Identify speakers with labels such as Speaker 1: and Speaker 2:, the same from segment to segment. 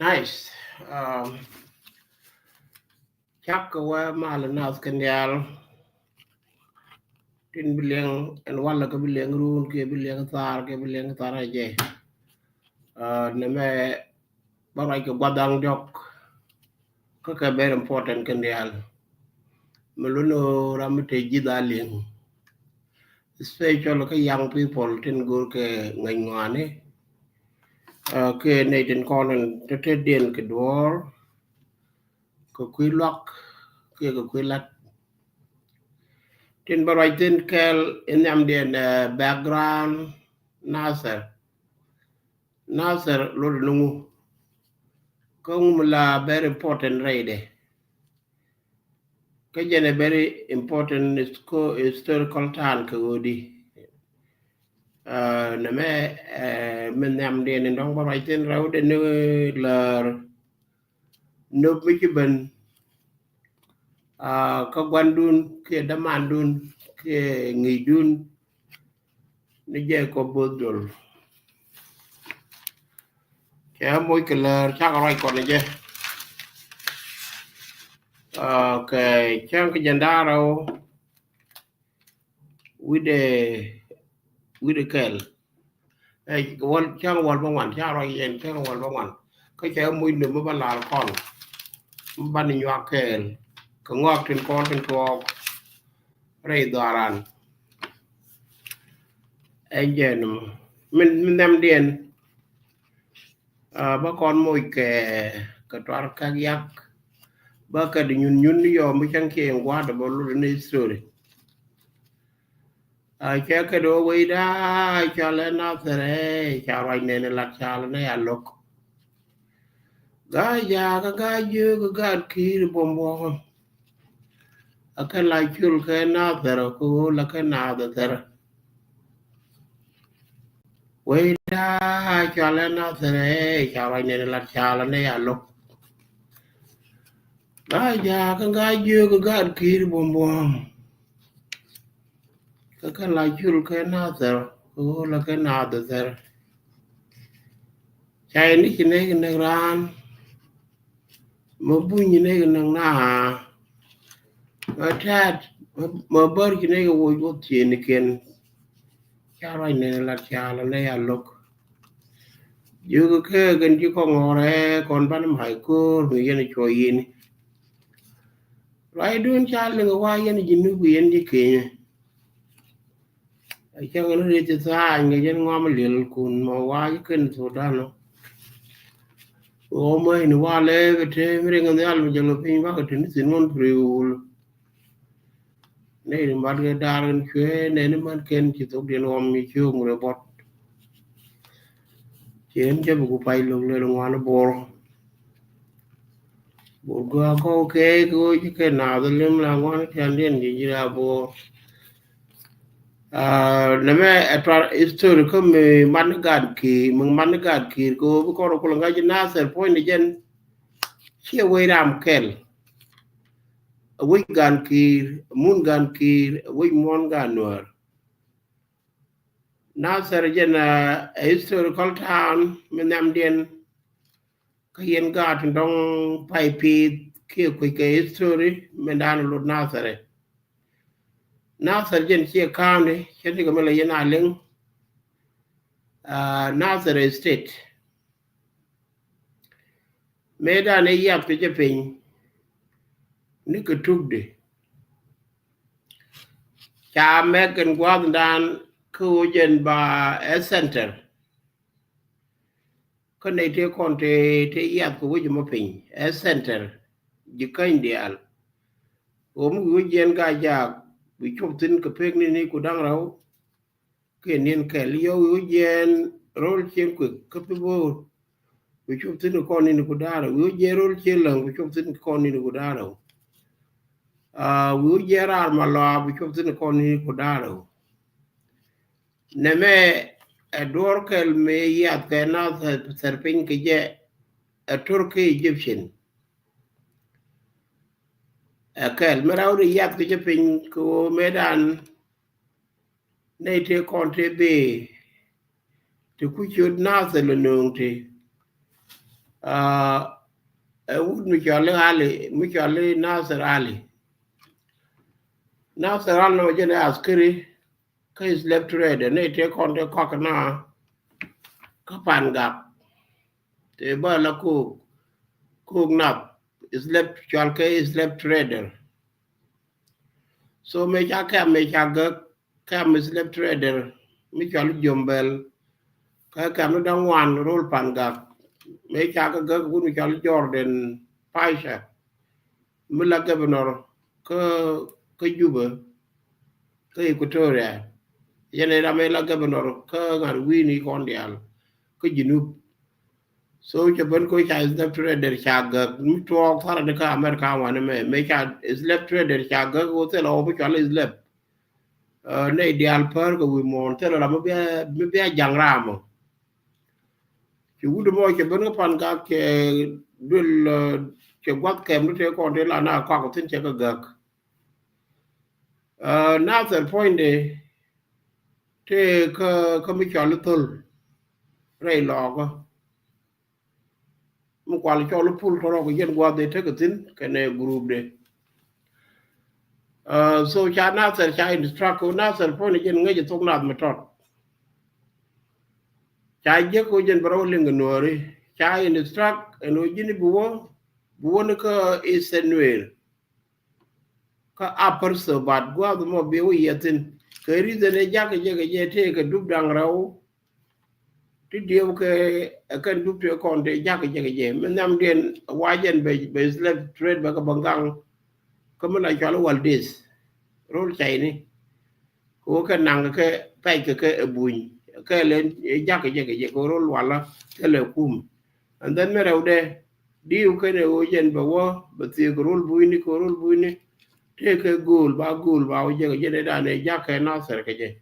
Speaker 1: nice chắc cái mà lần nào cái nhà tin bilang and wala ka bilang run ke bilang tar aje neme barai ke badang jok ka very important kan dial meluno ramete jidaling especially ka young people tin gur ke ngani ke ne tin konen te den ke dor ko kuilok ke ko kuilat tin barai tin kel enyam den background Nasser lo lungu kung mula very important raide kajene very important historical town kagodi name menyam de ndong barai tin raw de no la no mikiben ka gwandun ke damandun ke ngidun ni je ko bodol ya moy kelar chakarai kon je okay chang ke jandaro with the kel wal chang wal bangwan charai yen chang wal bangwan ka che moy ne mo bala kon ban ni wa kel ka ngok tin kon tin ko rei daran enjen min nam dien ba kon moy ke ka tar ka yak ba ka di nyun yo mi chang ke wa da bo lu ni story che ka do we da cha le na sere cha rai ne la cha le ya lok ga ya ga ju ga ki bom bom aka la chul ke na sere ko la ka na da sere we da cha le na sere cha rai ne la cha le ya lok ga ya ga ju ga ki bom bom ka la chul ke na sere ko la ka na da sere chai ni ne ran mo bunyi ne na atat mo bar ne wo tien ken chara ne la chala ne ya lok yu ke gen ji ko ngore kon ban mai ko mi yen cho yin rai dun chal ne wa yen ji nu bu yen ji ke ai chang ne ri ta sa nge yen ngom lil kun mo wa ken so da no o mai ni wa le te mi re ngal al je lo pin ba ko tin sin mon priul ne ni mar ga daran chwe ne ni man ken chi to den om mi chu ngre bot chen je bu pai lo le ngwan bor bo ga ko ke ko chi ke na de lim la ngwan chen den ji ra bo na me atwa story ko me man gad ki ko bu ko ko nga ji na ser point jen che we ram kel we gan kir mun gan kir we mon gan nor Nasser jen a historical town menam den ka yen gat ndong pai pi ke ke history mendan lo Nasser jen che county chen ko mele yen aleng Nasser state medan e yap ke pin ni ko tugde cha meken gwadan ko jen ba a center ko ne te konte te yap ko wo mo pin a center ji kan dial o mu jen ga ja bi chop tin ko pek ni ku dang raw ke nen ke liyo jen rol chen ku ko pe bo bi chop tin ko ni ku dara wo je rol chen lang bi chop tin ko ni ku dara wo je rar ma la bi chop tin ko ni ku dara neme ador kel me yat ke na serpin ke je a turkey egyptian kel meraw yat ke pin ko medan ne te konte be te ku chud na se le nung te would me jolly Ali, me jolly Nasser Ali. Nasser Ali no jene askeri, ka is left red, and they take on the cockana, kapanga, the bala cook nap, is left chalke is left redder. So me jaka me jaga, cam is left redder, me jolly jumbel, ka cam down one roll panga, me jaka gug would me jolly Jordan, Paisha, Milla Governor, ka Juba, ka Equatoria. Yene la governor ka ngar wini kondial ka jinup so che ben ko cha is left trader cha ga mi to fara de ka America wan me cha is left trader cha ga go te lo bi cha is left ne ideal par ko wi mon te la me be jangramo ci wudu mo che ben pan ga ke dul che gwat kem te ko de la na ka ko tin che ga na the point de te ka mi cha lu tul rei lo ko mu kwal cho lu pul toro ko yen gwa de te tin kene group de so cha na ser cha instruct ko na ser po ne yen ngeje tok na ma tot cha je ko yen baro ling nori cha instruct eno jini buwo ne ka isenwer ka upper so bad gwa mo be wo yetin ke rize ne ja ke je te ke dub dang raw ti dio ke kan dub te kon de ja ke je men nam den wajen be slave trade ba ka bangang ko mo la cha wal dis rol chai ni ko ka nang ke pai ke buin ke len ja ke je ko rol wala ke le kum and then me rewde diu ke ne o jen ba wo ba ti ko rol buin te ke gul ba o je de da ne ja ke na ser ke je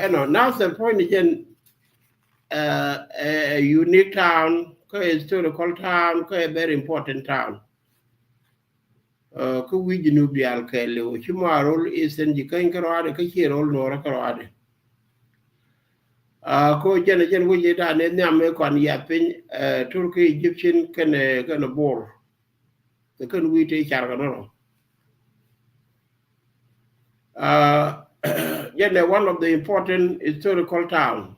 Speaker 1: eno na ser point jen a unique town ko historical town ko a very important town ko wi jinu bi al ke le o ci marol isen ji kan karo ade ka ci rol no ra karo ade ko jen wo je da ne nyame kon ya pin turki egyptian kan bor the kan wi te char ga no jen one of the important historical town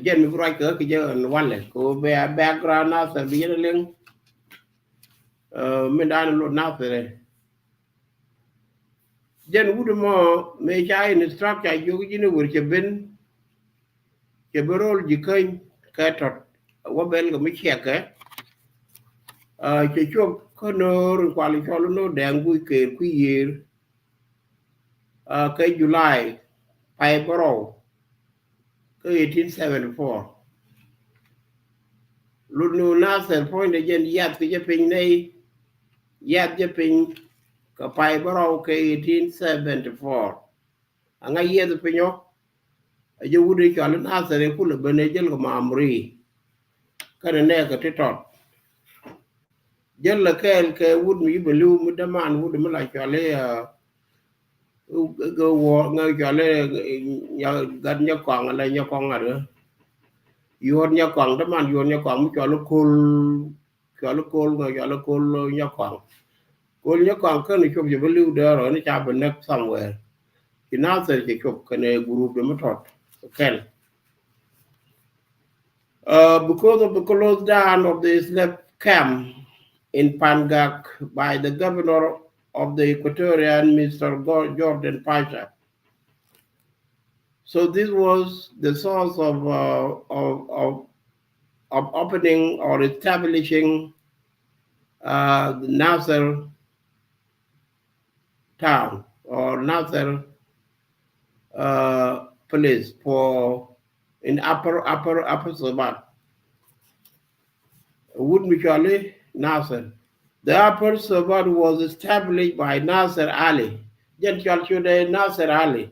Speaker 1: jen mi right ka je wale ko be background na sa bi ne len me dan lo na fere jen wudu mo me chai in structure yo jini wur ke ben ke berol jikan ka tot wo bel go mi cheke ke chop kono kwali cholo no dangu ke ku year ke July pai boro ke 1874 lunu nasel point jen yat ke je pin nei yat je pin ka pai boro ke 1874 anga yedo pinyo aje wudu cholo nasel ku le bene jel ko mamri kana ne ka titot jella kel ke wud mi belu mu daman wud mi la chole go wo nga chole ya gad nya kwang la nya kwang ara yor nya kwang daman yor nya kwang mu chole kol nga chole kol nya kwang ka ni chop je belu da ro ni cha ben somewhere ina ser ke chop kane group de motot kel because of the close down of the slave camp in Pangak by the governor of the Equatorian, Mr. Jordan Pasha. So this was the source of opening or establishing the Nasser town or Nasser place for in upper Sabat. Wood Michali Nasser. The upper Sabat was established by Nasser Ali, General Nasser Ali,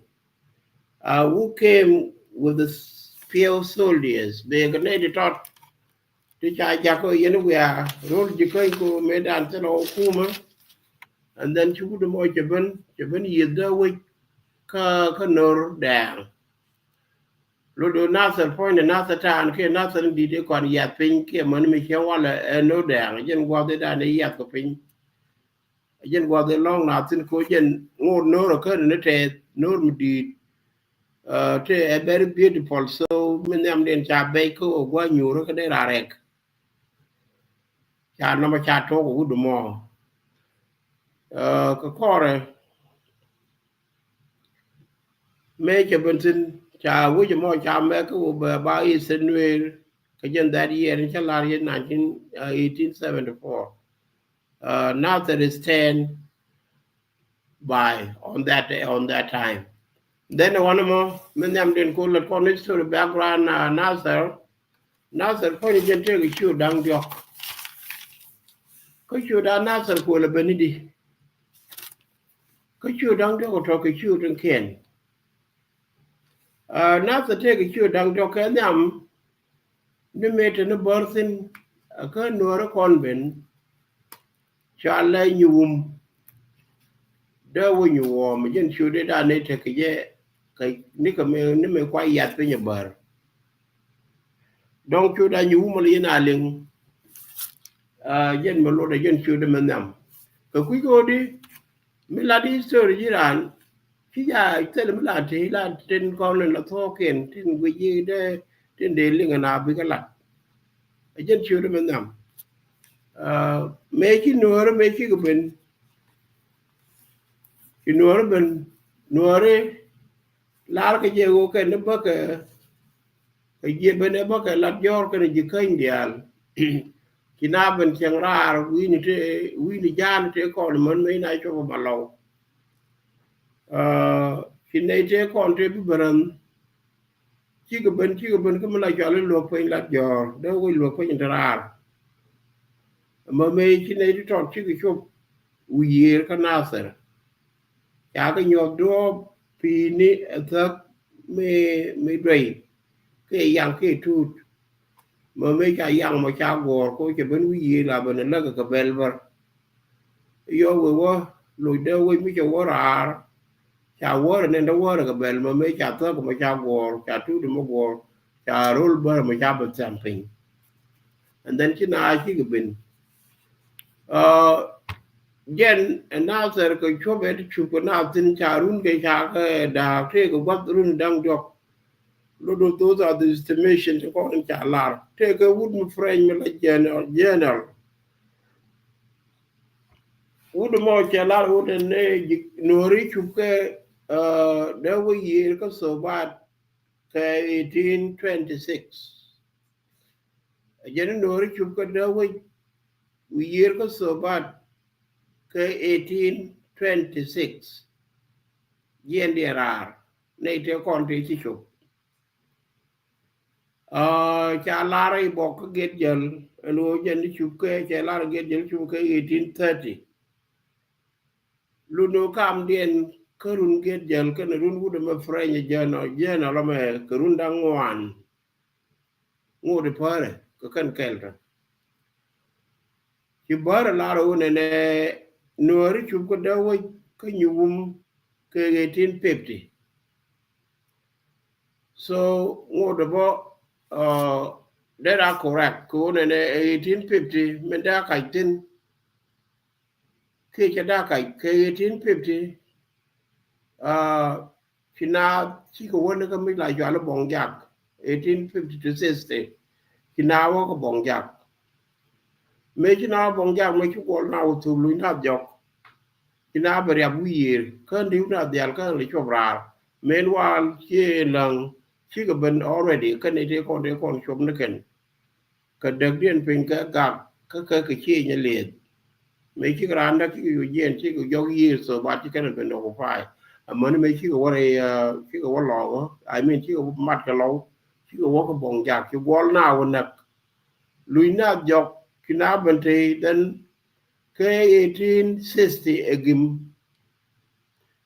Speaker 1: who came with the few soldiers. They taught to Jako Yenwea, Roll Jiko made answer Okuma, and then Chukumo Jaban Yida with Kanor down. lo do nasser point nasser tan ke nasser di de kon ya pin ke man mi che wala no da jen gwa de da ne ya ko pin jen gwa de long na tin ko jen ngor no ro ke ne te no mi di te a very beautiful so min am den cha be ko gwa nyuro ke de rarek cha no ma cha to ko du mo ko kore me che bensin cha wu je mo cha me ko ba I senwer ke jen that year in cha la year 1874 now that is 10 by on that time. Then one more, many am den ko la kon history background Nasser ko ni gente ko chu dang diok. Ko chu da Nasser ko la benidi. Ko chu dang diok to ko chu den ken. Nasser te ko chu dang diok ken am ni mete no borsin ka no kon ben chala nyum da wo nyu mo jen chu de da ne te ke je kai ni ka me ni me kwa yat pe nyabar. Donc chu da nyu mo li na ling jen mo lo da jen chu de manam. Ko ku go di mi la di story jiran ki ya tel mi la te la ten ko le la to ken tin wi ji de tin de ling na bi ka la. Jen chu de manam. Me ki no me ki go ben ki no ben no re la ka je go ken ba ka je ben ba ka la jor ka ji kan dial. Kina ben chang rar wi ni jan te ko man me na cho ba lo kine te ko te bi baran chi ko ben ko la jo lo pe la jor de wi lo pe rar ma me kine ti to chi ko cho wi ka na ser ya ka nyo do pi ni ta me doi ke yang ke tu ma me cha yang ma cha go ko che ben wi la ben la ka bel bar yo we wo lo de wi mi cho wo rar cha wo ne da wo ga bel ma me cha to ko ma cha go cha tu de mo go cha rul bar ma cha ba something and then kina chi ga bin gen another ko cho be chu ko na tin cha run ke cha ka da te ko wat run dang jok lo do those are the estimations ko en cha lar te ko wood mu friend me la general wood mo cha lar wood ne no ri chu ke da wo year ko so bad ke 1826 gen no ri chu ko da wo year ko so bad ke 1826 yen dia rar ne te kon te chi chu cha lar bo ko get jel lo jen chu ke cha lar get jel chu ke 1830 lu no kam dien kerun get jel ken run wude me frenya jeno lo me kerun dang wan ngode pare ko kan kelta ki bar la ro ne no ri chu ko da wo ko nyum ke 1850 so ngode bo that are correct ko ne 1850 men da kai tin ke da kai ke 1850 kina chi ko wona ka mi la jo la bong jak 1850 to 60 kina wo ko bong jak me kina bong jak me ko na to lu na jok kina ba ya bu yir kan di na dial kan le chobra meanwhile che lang chi ko ben already kan ne ko chob ne ken ka dag dien pin ka ga ka chi ne le me chi granda ki yu yen chi ko yo yir so ba chi kan ben no fai man me chi ko wa chi ko wa lo I mean chi ko mat ka lo chi ko wa ko bong jak chi wol na won nak lui na jok kina bante then ke 1860 egim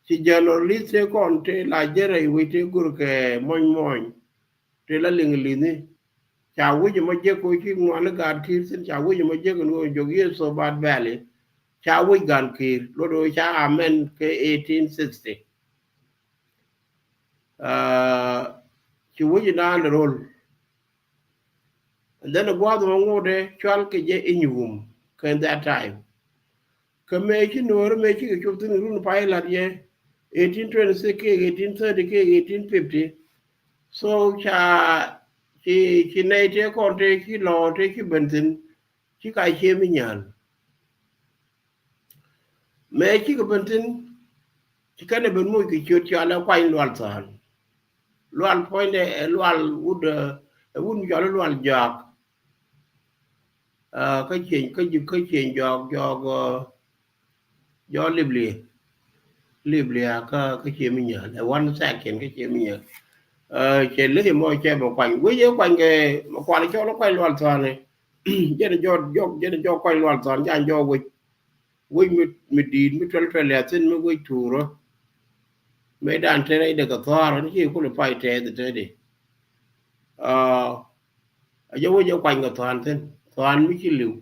Speaker 1: chi journalist kon te la jere wite gur ke mon te la ling cha wuji ma je ko chi ngwan ga kir sin cha wuji ma je ko jogi so bad valley cha wuji gan kir lo do cha amen ke 1860 chi wo ji na rol and then go the ngode chwal ke je inyum kan that time ka me chi no me chi ke chuptin run pilot ye 1826 ke 1830 ke 1850 so chi nei te kon te chi lo te chi bentin chi ka che mi nyan me chi ke bentin chi ka ne ben mu ki chut cha la kwai lwal san lwal point lwal wood wun jo lwal jak cái chuyện do liblia cái chuyện mình nhớ là one second cái chuyện mình nhớ chuyện lấy mọi chuyện một quanh với nhớ quanh cái mà qua cho nó quay loạn toàn này giờ là do quay loạn toàn cho anh do với mình đi mình trở lại xin mới với chủ rồi mấy đàn thế này được cái thoa nó chỉ có là phải thế thì thế đi do quanh cái toàn mới chỉ liều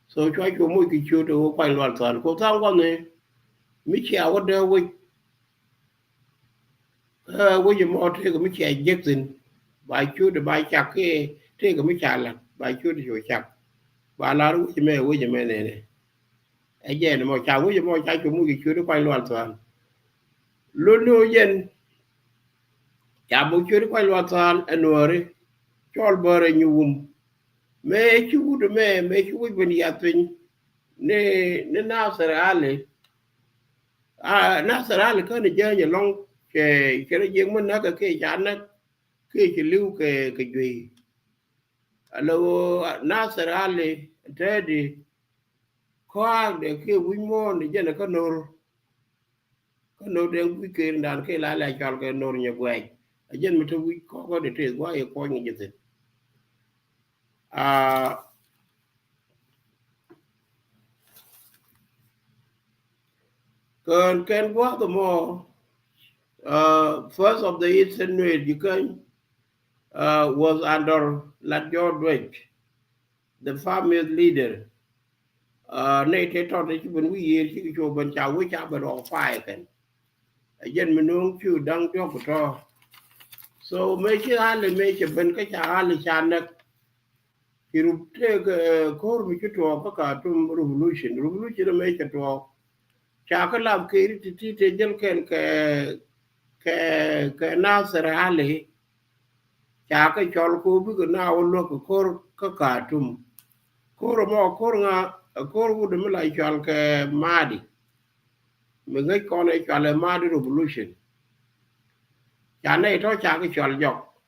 Speaker 1: so cho chú mỗi cái chú đồ quay loạn toàn cô thang con này mấy chèo ở đâu với giờ mọi thứ mấy chèo dứt tin bài chú để bài chặt cái thế cái mấy chèo là bài chú để rồi chặt bà la với giờ mẹ này ấy giờ nó mọi chèo với giờ mọi chèo chú mỗi cái chú đồ quay loạn toàn luôn luôn dân chả mỗi chú đồ quay loạn toàn anh nuôi cho bờ rồi nhiều me chú de me chú bên nhà tin ne nasarale nasarale cái này chơi nhà long cái riêng mình nó cái chán nó cái lưu cái gì alo nasarale thế đi khoa để cái quy mô để cho nó có đang quy kiến đàn cái lại cho cái nô nhà quay dân mình thôi có để chơi quá thì coi như vậy can go the more first of the Eastern Wales Ukraine was under George, the farmers leader. Nay thế cho đấy when we hear chứ cho bên chào với cha bên họ phải cái dân mình nuông chưa đăng cho của cho so mấy cái hai là mấy cái bên cái cha hai là cha nè thì lúc thế cái core với cái trò có cả trong revolution là mấy cái trò cha cái làm cái thì dân cái nào sẽ ra lại cha cái cho cô biết cái nào luôn cái core có cả trong core mà core nga core của mình lại cho cái madi mình ngay con này cho là madi revolution cha này đó cha cái cho dọc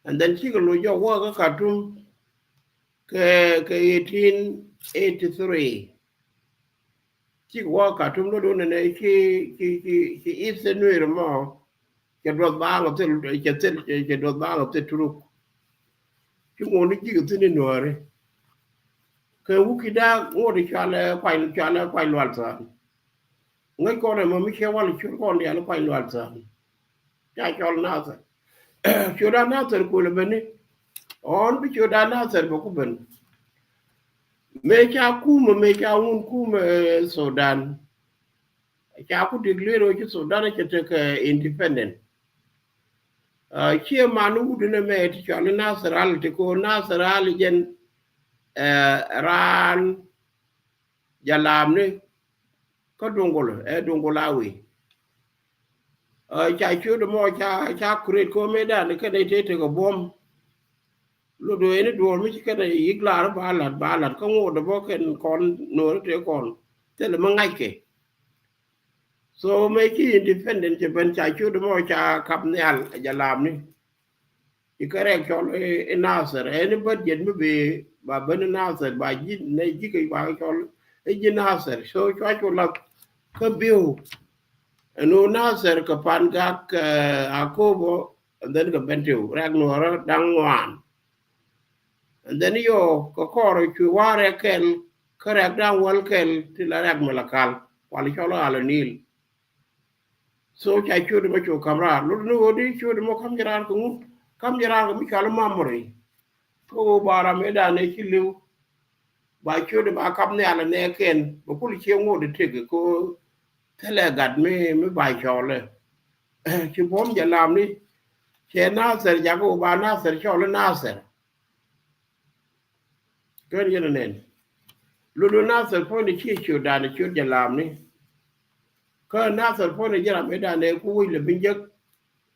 Speaker 1: and then chỉ có lối dọc qua cái cả trong cái 1883 chỉ qua cả trong đó đâu này khi ít sẽ nuôi rồi mà cái đợt ba ngập tới cái đợt ba ngập tới trục chúng ngồi đi chỉ có thế này nữa cái vũ khí đa ngồi đi cho là quay loạn sản ngay con này mà mới khéo là chú con này nó quay loạn sản cha cho nó sản chú đã nó sản của là bên này on bị chú đã nó sản của cô bên mấy cha cũ mà mấy cha un cũ mà Sudan cha cũ declare rồi chứ Sudan nó chỉ cái independent chia mà nó cũng được mấy thì cho nên Nasral thì cô Nasral dân ran jalam ni có Dongolawi cha chú đó mà cha create cô mấy đàn cái này thế thì có bom lúc đó nó đuổi mấy cái này ít là nó ba lạt có ngộ được bao cái con nổi nó còn thế là mang ngay kì so mấy cái independent chỉ bên cha chú đó mà cha cặp này là làm đi thì cái này cho nó Nasser nó bất dịch mới bị bà bên Nasser bà gì này chỉ cái bà cho cái gì Nasser so cho là cái biểu nó Nasser cái pan gác Akobo and then cái bên tiêu rang nó đang ngoan and then yo có rồi chú qua ra cái rang đang wal cái thì là rang malakal quali cho nó là nil so cha chú đó mà chú camera lúc nó đi chú đó mà camera cũng camera cũng cái memory cô bà mấy đàn này chỉ lưu bà chú đó bà cắm này là nè kén bà cũng chiêu ngô để thiệt cô thế là gạt mấy bài trò này chỉ bom giờ làm đi che Nasser giờ có bà Nasser cho lên Nasser cái như này luôn Nasser phải đi chia chiều đàn để chiều giờ làm đi cái Nasser phải đi giờ làm cái đàn này cũng là bình dân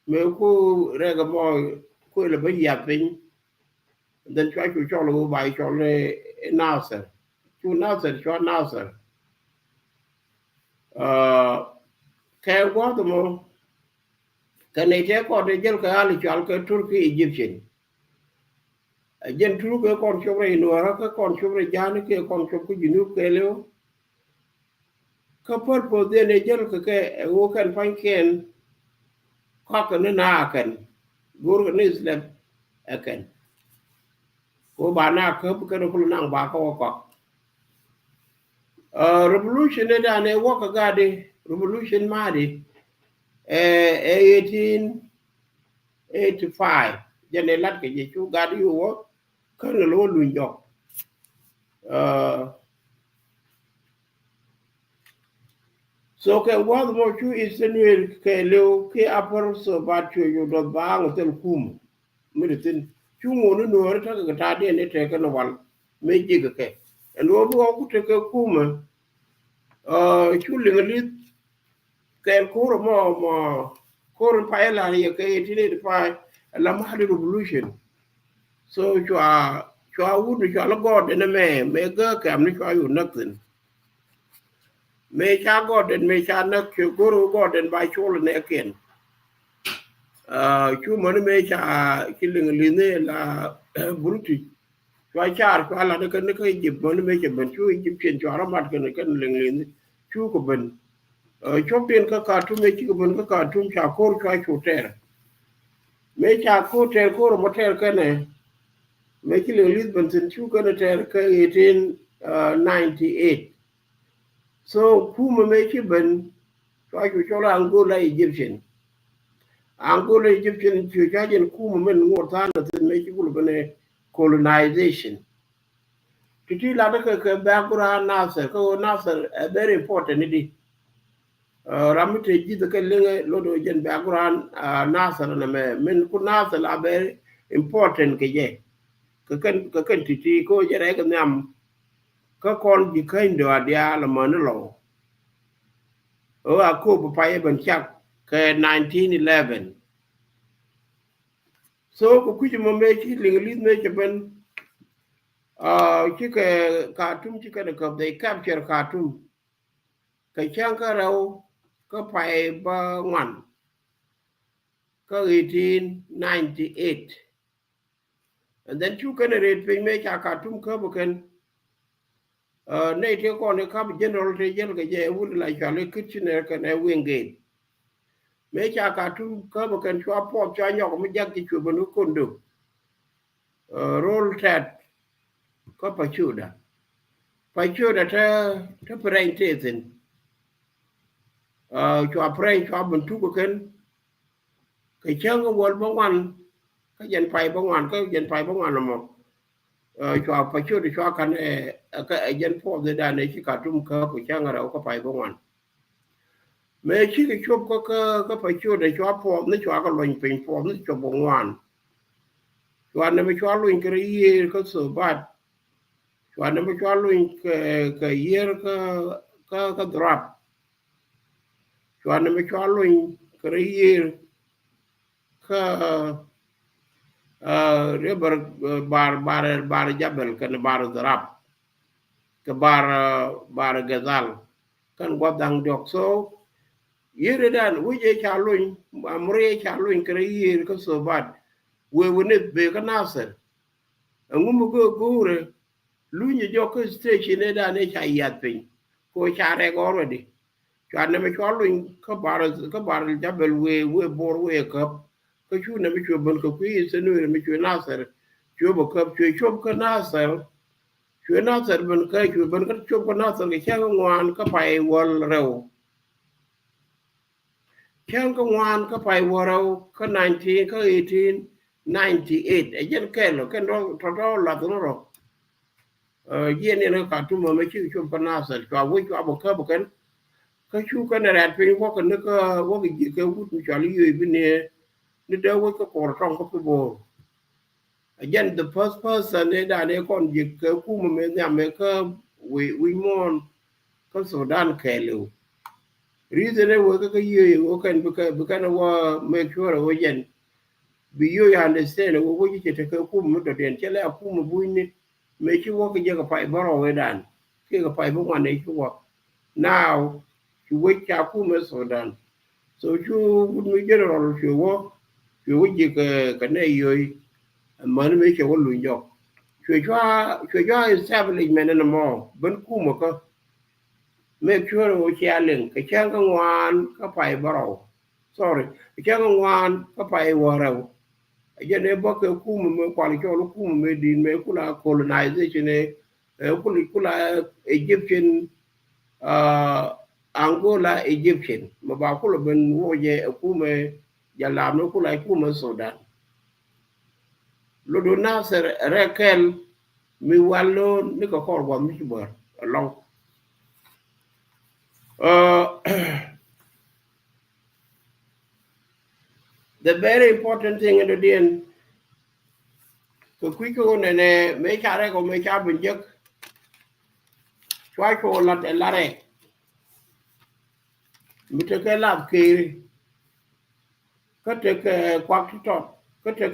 Speaker 1: mấy cũng ra cái mồi cũng là bây giờ bình đến cho là bài cho là Nasser chú Nasser cho Nasser cái quá tụi mình cái này thế còn để dân cái ali cho cái Turkey Egyptian dân Turkey còn cho cái nữa cái còn cho cái giá này cái còn cho cái gì nữa cái liệu cái purpose này dân cái wo kan fanken có cái na kan guru cái Islam kan ko ba na cái nó cũng nang ba có revolution này đã này wo cái ga đi revolution mà đi 1885 giờ này lát cái gì chú ga đi wo cái là lo lùi dọc so cái what more chú Israel cái liu cái upper so ba chú yo đột ba ngồi tên kum mới được tin chú ngồi nó nuôi nó cái ta đi này cái nó vào mấy gì cái nó bố cũng cái kum chú liền lý cái cô mà cô phải là cái 1885 là mà revolution so cho would cho nó god đến mẹ cái cảm nó choอยู่นักtin mẹ cha god đến mẹ chaนักguru god đến bài chôl này kiện chú mà mẹ cha cái linh này là bruti cho cha cho là cái dịp mà mẹ cha bên chú dịp chuyện cho nó mặt cái linh chú của bên cho tiền các cartoon mẹ chỉ của bên các cartoon cha cô cho chú trẻ mẹ cha cô trẻ cô một trẻ cái này mấy cái lượng lít bẩn thỉu chú cái này cái 1898 so khu mà mấy cái bẩn cho là Angola Egyptian chú cho dân khu mà mình ngồi than là mấy cái khu này colonization thì là cái background Nasser cái Nasser very important đi ramit ji cái lưng lo do dân background Nasser là mình cũng Nasser là very important cái gì cái titi ko jere cái nhầm cái con gì cái đồ dia là mà nó lỗ ở cô phải bên chắc cái 1911 so có quý mà mấy cái linh linh mấy cái bên cái cartoon cái được they capture cartoon cái trang cái đâu cái phải ba ngoan cái 1898 and then chú cái này về mấy cái cartoon cái bộ cái này thì còn cái general thì general cái gì cũng là cho lấy kitchener cái này Wingate mấy cái cartoon cái bộ cái cho pop cho nhau cũng chắc cái chuyện nó còn được roll tat có phải chưa đã thế presentation cho bên chú cái chương cái word bóng ngoan cái dân phải bóng ngoan là một cho phải chưa được cho cái dân phố người ta này chỉ cả trung cơ của trang ở đâu có phải bóng ngoan mấy chỉ cái chụp có phải chưa để cho phố nó cho cái loành bình phố nó cho bóng ngoan cho nên mới cho loành cái gì có sự bad cho nên mới cho loành cái gì cái drop cho nên mới cho loành cái gì cái river bar jabal kan bar zarab ke bar gazal kan wadang jok so yere dan wuje chaluñ amre chaluñ kre yir ko so bad we wonet be ka Nasser ngum go gore luñu jok station e dan e chayat pin ko chare go already chane me chaluñ ko bar jabal we bor we ko cái chú này mới chụp bên cái quý sẽ nuôi mới chụp Nasser chụp một cặp chụp cái Nasser bên cái chụp bên cái chụp cái Nasser cái trang ngoan cái phải wall râu trang cái ngoan cái phải wall râu cái 1898 ấy dân cái đó là nó rồi dân này nó cả chúng mà mới chụp cái Nasser cho với cho một cái ka chu ka na rat pe ko ka ne ka wo ki ke wut mi chali yu bi ne da wo ka ko tong ko bo again the first person ne da ne kon ji ke ku me nya me ka we mon ka Sudan ke lu reason wo ka yu wo kan bi ka na wo make sure wo yen bi you understand wo wo ji te ka ku mu do den chele ku mu bu ni me chi wo ka je ka pai baro we dan ke ka pai bu wan ne chu wo now chu we cha ku me Sudan so chu mi general chu wo ji ka ne yo man me che wo lu yo chu establishment na mo ben ku mo ka make sure wo cha len ka cha ka wan ka pai baro sorry ka ka wan ka pai wo ra again e bo ke ku me kwali cho ku me din me kula colonization e kula Egyptian Angola Egyptian ma ba kula ben wo je ku me ya la no kula ku me Sudan lo do Nasser rekel mi wallo ni ko kor bo mi bor long the very important thing in the den ko ku ko ne me chare ko me cha bin jek chwa ko la re mi te ke la ke ka te ke kwak to ka te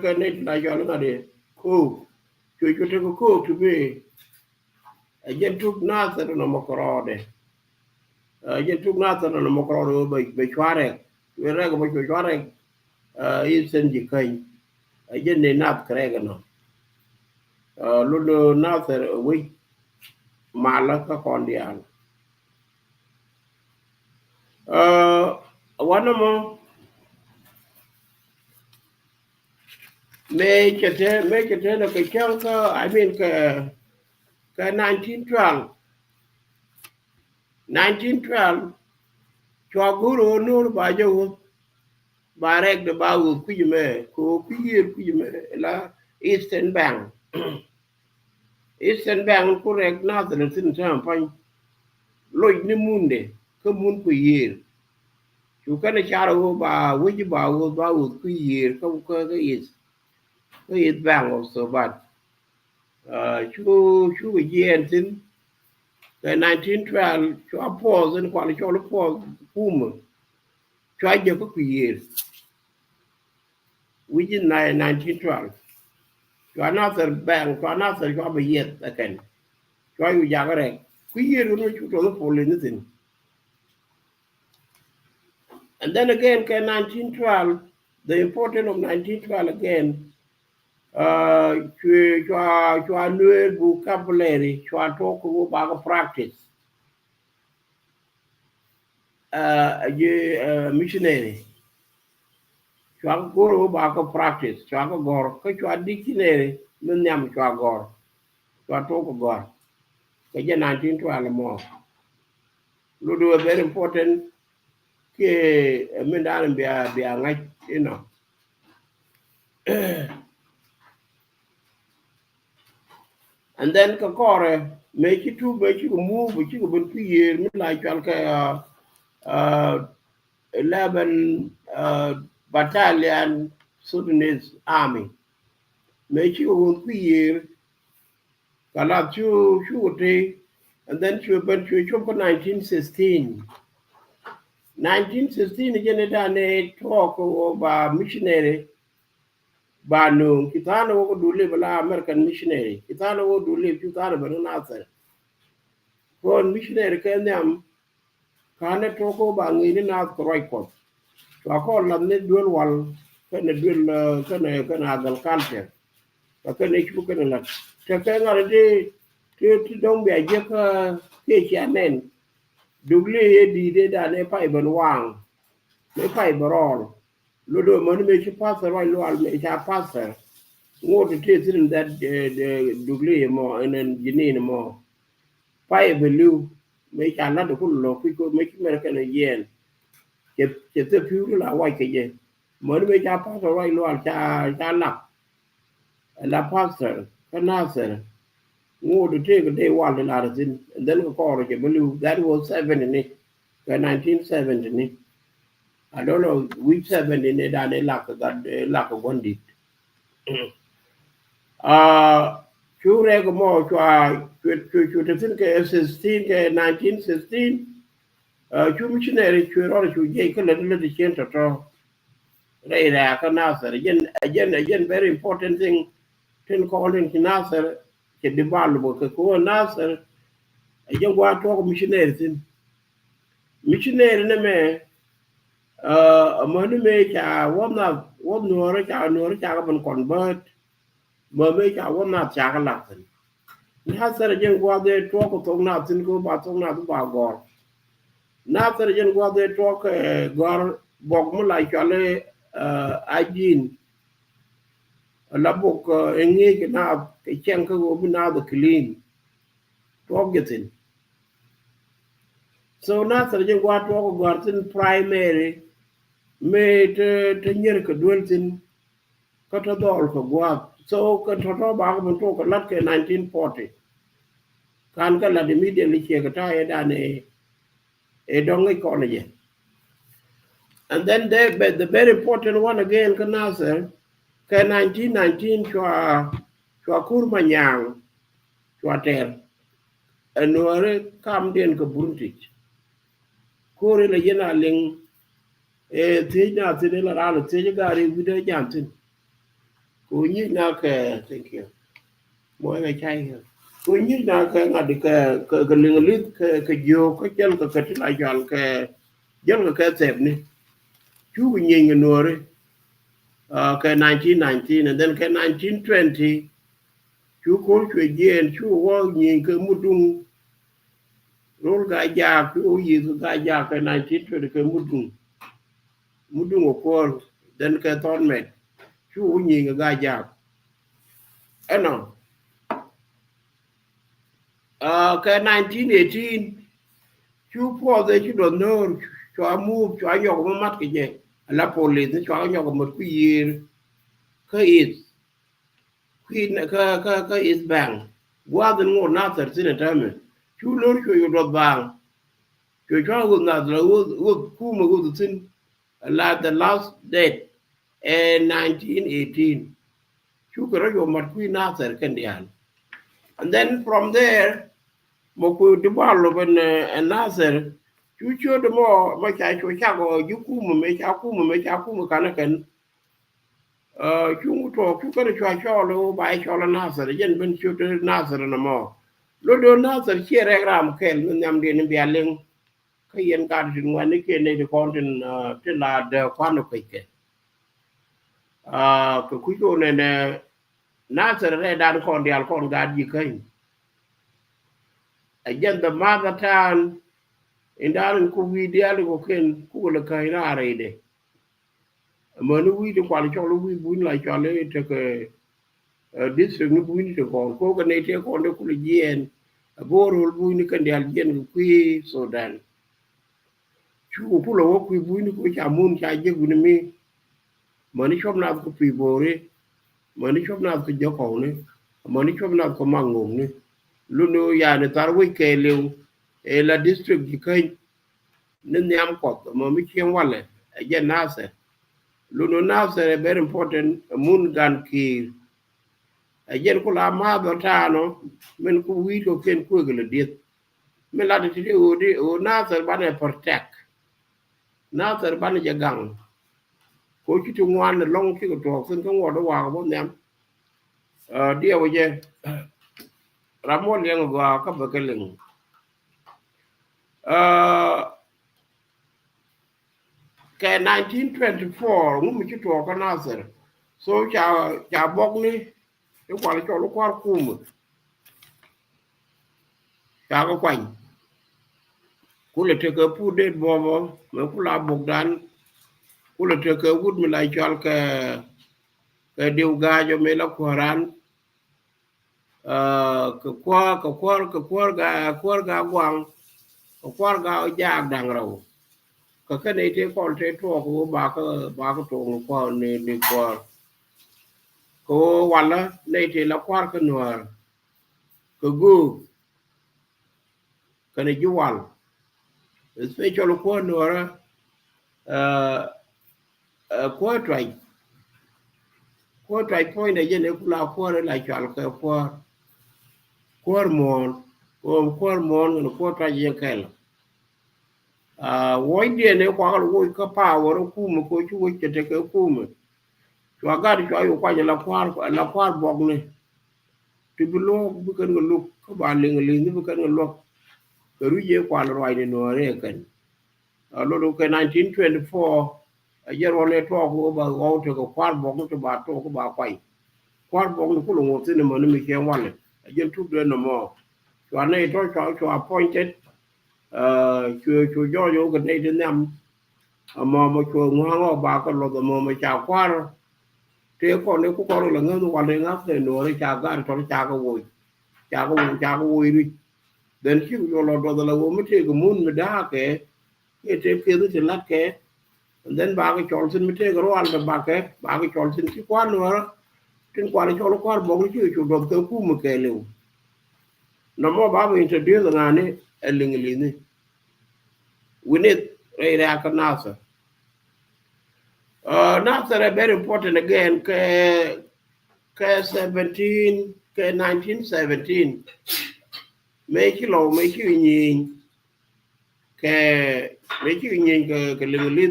Speaker 1: ke ne la yo la de ko te ko to be a jentuk Nasser no mokorode jentuk Nasser no mokorode be chware we re ko be chware isen ji kai a jenne nap krega no lo Nasser we mala ka kondial one mo me chete na ke chanka I mean ka 1912 chwa guru nur ba jo barek de ba ku me ko ku me la Eastern Bank Eastern Bank ku rek na de tin tam pan loy ni munde ko mun ku yir chu kana charo ba wuji ba ku yir ko is bank also but chu yen tin the 1912 chu pause and quality chu pause boom chu je ko ku yir within 1912 chu another bank chu another chu ba yet again chu yu ja gare ku yir no chu to po le nitin and then again 1912 the importance of 1912 again chwa new vocabulary chwa talk about practice missionary chwa go about practice chwa go gor ko chwa dictionary men nyam chwa gor chwa talk gor ke je 1912 mo lo do very important ke men dan be ngai you know and then ka kore make it move make it ben year me like ka 11 battalion Sudanese army make you one year kala chu and then chu ben chu 1916 again da ne talk about missionary ba no kitano wo dule bala American missionary kitano wo dule kitano ben Nasser kon missionary kenyam kana toko ba ngi na koroi ko to ko la ne duel wal kana duel kana agal culture kana chu kana la te kana de te dong be je ka ke chanen dugle ye di de da ne pai ban wang ne pai barol lo do man me chi passer wal wal me cha passer ngod te tin that de dugle mo enen jinin mo pai belu me cha la do ko ko me chi me kana yen che te più la wai ke je mo me cha pa so wai lo cha la pastor ka Nasser ngo to take a day one la tin and then ko ko ke believe that was 7 in it 1970 I don't know which 7 in it and like that like one did sure go mo chwa chu tin ke 16 ke 1916 chu missionary chu ro chu je ke le chen to Right, again, very important thing. Ten calling Nasser, ke develop ke ko Nasser, again what talk missionaries in missionary ne me, money me cha what no cha ban convert, but me cha what not cha latin. Nasser again what they talk to nothing go ba to not ba gor. Nasser again what they talk gor bog mo like ale agin la bok engi ke na ke chen ko go na the clean to getin so na tar je gwa to go tin primary me te nyer ko dweltin ko to dol ko gwa so ko to ba ko to ko lat ke 1940 kan ka la immediately che ka ta e dan e dong ko ne je and then the very important one again ka na sir ka 1919 chwa kurma nyang chwa ter anore kam den ko bunti kore la yena ling te na te la ra te ga ri bi de jam tin ko ni na ke thank you mo ga chai ko ni na ke ga de ke ling li ke jo ko chen ko ke la jal ke jel ke te ni chu ni ni no re ke 1919 and then ke 1920 chu ko chwe jen chu wo ni ke mudung rol ga ja ku yi ga ja ke 1920 ke mudung ko then ke ton met chu ni ga ja eno ke 1918 chu po de chu do no chu amu chu ayo ko mat ke je la police chu ayo ko mat ku yir ke is queen ka is bang gwa den ngo na ter tin ta me chu lo chu yo do bang chu chu go na la wo ku mo go tin la the last date in 1918 chu ko yo mat ku na ter ken dial and then from there moku develop and Nasser chucho de mo ma cha chu cha go yuku me cha ku kana kan chu to ku ka cha lo ba cha la Nasser yen ben chu de Nasser na mo lo do Nasser che re ram kel nyam de ni bialen ka yen ka din wa ni ke ne de kontin te la de kwano ke ko ku jo ne Nasser re dan kon dial kon ga di kan again the mother town in darin ku wi dial ko ken ku le kai na re de manu wi de kwal cho lu wi bun la cho le te ke district ni bun te ko ko ne te ko de ku le yen boro bu ni kan dial yen ku Sudan chu ku lo ku bu ni ko cha mun cha je gu ni mi mani chop na ku pi bore mani chop na ku jo ko ne mani chop na ko mangum ne lu no ya ne tar wi ke le e la district di kai ne nyam ko mo mi chen wale je na se Luno now say very important moon gun ki again kula ma do tano men ku wi to ken ku gele dit men la de ti o na ser bane protect na ser bane jagang ko ti tu ngwan long ki ko to sen ko ngodo wa bo nyam dia wo je ramon yang go ka ba keleng ke 1924 mu ti to ka na ser so cha bok ni e kwal cho lo kwar kum cha ko kwany kula teke pu det bobo me kula bogdan kula teke wud mi la chal ke diu gajo me la koran ke ga gwang ke kwar ga jag dang raw ke ne te kon te to ko ba ko to ko ni kwar ko wala ne te la kwar ke noar go kana juwal special ko nora ko try point again e kula ko la chal ko mon ko try yen kel wo die ne ko wo ka pa wo ku mo ko chu wo te ke ku mo wa ga ri yo kwa la kwar bog ne ti bu lo bu kan lo ko ba ling ni bu kan lo ko ru je kwa lo ai no re kan lo ko 1924 a yer wona to ko ba go to ko kwar bog to ba to ko ba kwai kwar bog ko lo mo tin mo ni mi ke wan a yen tu de no mo wa ne to to appointed chu yo ko ne de nam mo chu ngo ba ko lo mo cha kwar thế còn nếu có là ngân còn đây ngắt thì nó chả gan cho chả có vui đi đến khi nó lo là mới thấy cái muốn mới đá cái thế kia thì lát cái đến ba cái chọn xin mới thấy cái roan là ba cái chọn xin cái quan nữa trên quan cho nó quan bóng chứ chủ động tới cú một cái liều nó mà ba mình introduce là này linh này we need ra cái nào sao that's very important again. Ke 1917. Mấy cái nhìn cái linh lít.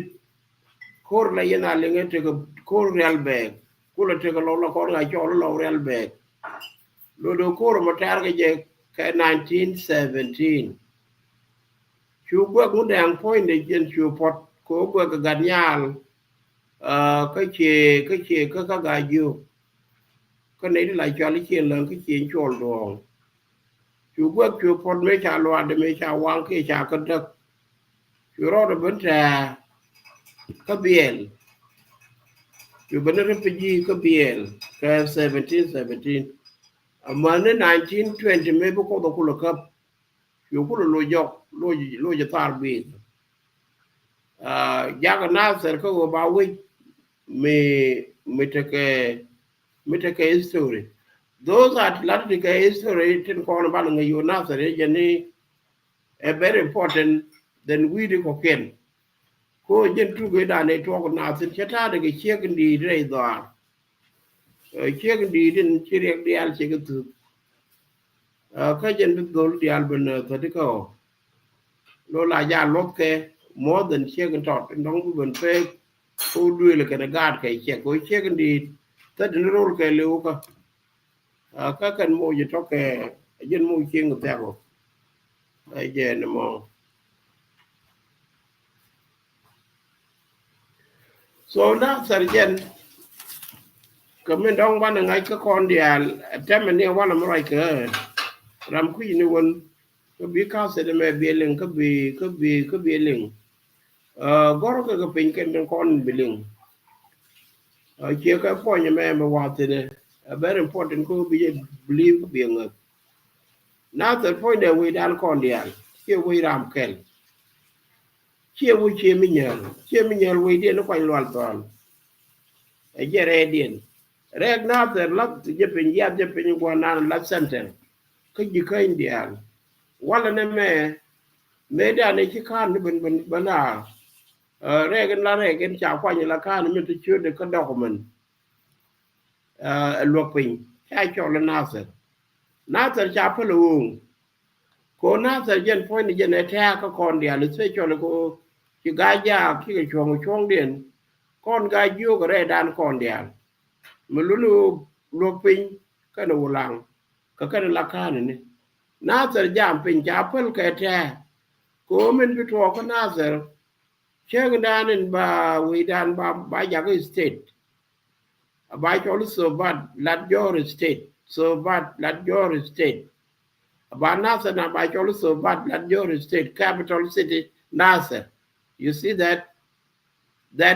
Speaker 1: Khor là yên là linh cái khor real bag. Cô là cái lo là con gái cho lo real bag. Lo khor mà trả cái 1917. Chú qua cũng đang point để trên chú pot cô qua cái gạt nhal. Cái gà dưa cái này lại cho lấy chuyện lớn cái chuyện trộn đồ chú bước chú phun mấy trà loạn để mấy trà quăng cái trà cân đất chú rót được bánh trà cái biển chú bánh nước gì cái biển cái 1717 mà đến 1920 mấy bố có đồ cấp chú có lôi dọc lôi cho tar biển giá cái nào sẽ có bao nhiêu me take a history. Those Atlantic history in corner balanga you nasa jani a very important than we do cocaine. Ko jen tu go da ne to na tin chata daga chekin di dai da. Chekin di din chirek di al chekin tu. Ka jen bi dol di al ben tadiko. Lo la ja lokke more than chekin tot ndong bu ben pe cô đưa là cái gạt cái chè cối chết cái đi tất nhiên nó cái liu các cần mua gì cho cái dân mua chiên người ta rồi bây giờ nó mò số đó sergeant cái mình đông ban ngày cái con đi tem mình nêu ban làmไรcơ làm cái gì nữa cái bị cao sẽ để bị liền cái bị liền goro cái pin cái con bị liền chia cái point nhà mẹ mà vào thì very important ko be believe being now the point that we done con dia chia we ram kel chia mi nhờ we đi nó quay loạn toàn ai giờ re điên reg now the love je pin qua nan love center cái gì cái india wala ne me da ne chi kan ben na regen chào qua như là kan mình chưa được cái document luộc pin ai cho là Nasser cha phê luôn cô Nasser dân point này dân này theo các con đẻ lịch sử cho là cô chỉ gái già khi cái chuồng điện con gái vô cái đàn con đẻ mà luôn luộc pin cái đầu làng cái là can này Nasser giảm pin cha phê cái theo cô mình bị thua cái Nasser chơi cái đàn nên bà vì đàn bà già cái state bà cho lúc so bad lát your state so bad lát your state bà Nasser na bà cho lúc so bad lát your state capital city Nasser you see that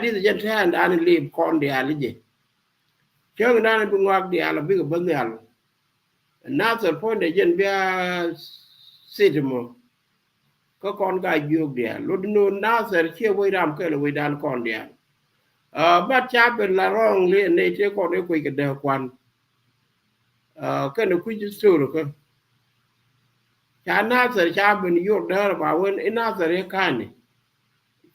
Speaker 1: is just hand and leave con đi à gì chơi cái đàn bên ngoài đi à là biết cái vấn đề Nasser point để dân bia city mà có con gái yêu đi à lúc đó Nasser chia với ram cái là với đàn con đi à bắt cha bên là rong liền này chứ còn cái quỷ cái đời quan cái nó quy chứ rồi cơ cha Nasser cha ben yok dar ba wen Nasser e kan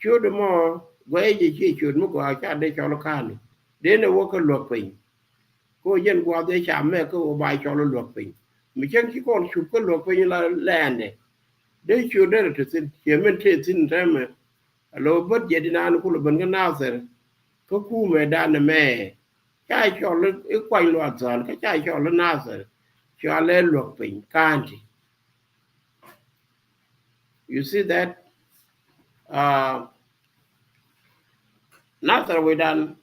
Speaker 1: chud mo gwe ji chi chud mo ko cha de cho lo kan de ne wo ko lo pin ko yen gwa de cha me ko ba cho lo pin mi chen ki kon chu ko lo pin la lande de chu de te sin che men te sin teme lo bot je dinan ku lo ben ga Nasser ko ku me dan me cha cho lo e kwai lo zan ka cha cho lo Nasser cho le lo pin kanti. You see that Nasser we dan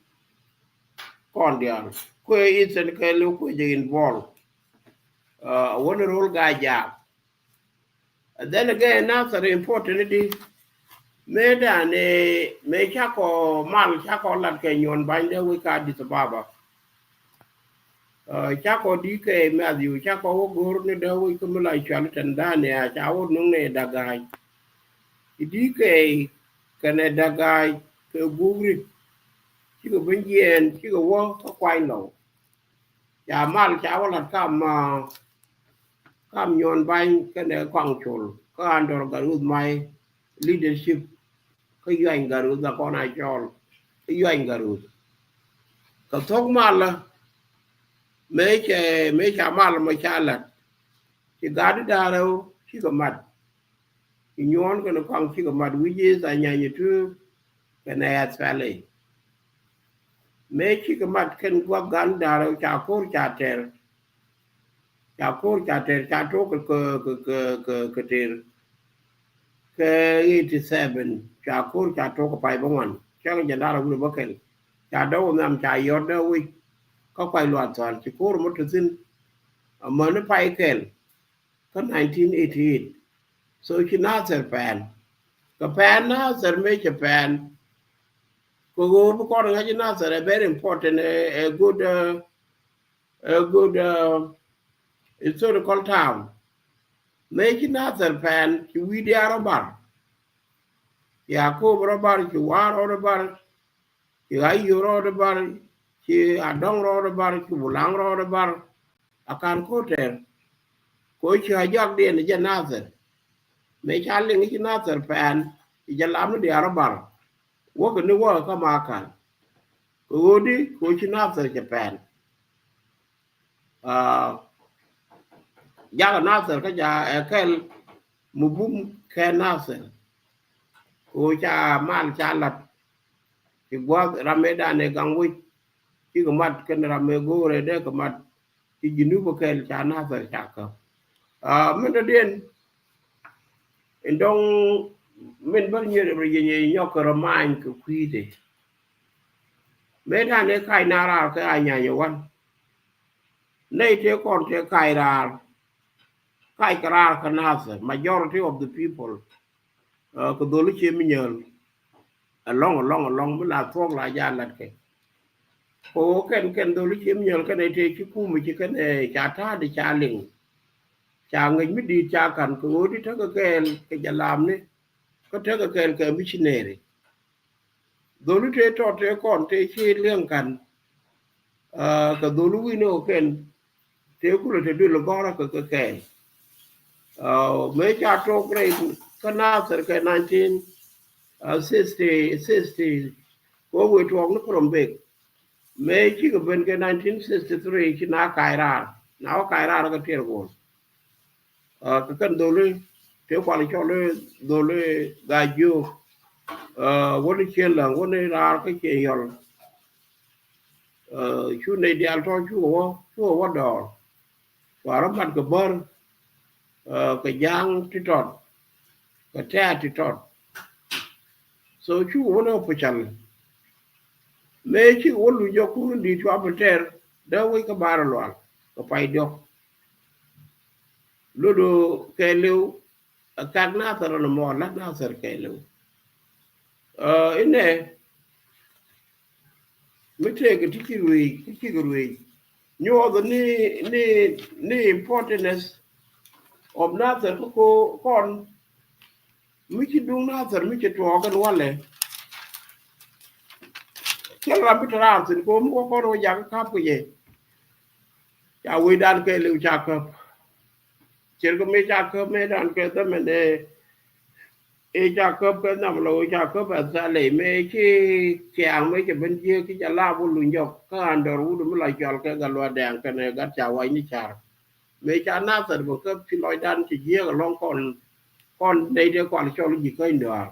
Speaker 1: kon dial ko isen ke lu ko je involved one role ga ja. And then again Nasser importantly me dan me chako mal chako lat ke nyon bande we ka di baba chako di ke me adiu chako wo gor ne da we ko mala chal tandane a chawo nung ne dagai di ke kane dagai ke gugri chi ko benjen chi ko wo ko kwai lo ya mal chawo lat kam nyon bany kane kwang chul ko andor garud mai leadership ko yoin garud da kona chol yoin garud ka thok mal me cha mal ma chalat ki gadi daro ki ko mat ki nyon ko kwang ki ko mat wije sa nyanya tu kana ya sale me ki ko mat ken gwa gan daro cha ko cha ter cha to ko ter ke 87 cha ko cha to ko pai bangwan cha ga daro bu bakel cha do nam cha yod da wi ko kwai lo tan ki ko mo tin mà nó phải kèn có 1988 so khi Nasser pan cái pan Nasser mấy cái pan cô cô có được cái Nasser is very important a good historical town mấy cái Nasser pan thì we dia robar ya ko robar ki war robar ki ayo robar ki adong robar ki bulang robar akan ko ter ko chi ajak de ne Nasser me chaling ki Nasser pan ya lam de arabar wo ko ni wo ka ma kan ko di ko chi Nasser Japan ya Nasser ka ja kel mubum ke Nasser ko cha mal chalat ki gwa rameda ne gangwi ki ko mat ken rame gore de ko mat ki jinu ko kel cha Nasser cha ka men den ndong men bar nye re ye nyokoro man ko kwide meda ne kai nara ka anya yawan nei te kon te kai rar kai krar ka Nasser majority of the people ko dolu che minyol along la thok la ya lat ke ko ken dolu che minyol ka ne te ki ku mi ki ken cha ta de cha ling cha ngi mi di cha kan ko di ta ka kel ke jalam ne ko te ka kel ke missionary dolu te to te kon te chi leng kan ka dolu wi no ken te ku le te du lo gora ka kel me cha to kre ka Nasser ke 1960 ko we to no from big me chi ko ben ke 1963 chi na kaira ka ter go ka kan dolu te kwa le cho le dolu ga ju wo le chen la wo ne ra ka che yol chu ne dial to chu wo do wa ra mat ko bar ka jang ti tot ka ta ti tot so chu wo no po chal me chi wo lu jo ku di to abater da we ka bar lo ka pai do lo do ke lu ka na tar no mo la na ser ke lu ine me te ke ti wi nyo the ni importance of Nasser ko kon mi ci dung Nasser mi ci to gan wale kel rabitra sin ko mo ko ro ya ka ko ye ya we dan ke lu cha ka chỉ có mấy cha khớp mấy đàn cái tâm mình đây cha khớp cái nằm lâu cha khớp ở xa lệ mấy cái chàng mấy cái bên kia cái cha la vô lùn dọc cái anh đồ rú mới lại chọn cái gà loa đèn cái này gắt chào anh như cha mấy cha nát rồi một cái phi loi đan chỉ kia cái long con đây đây còn cho nó gì cái nữa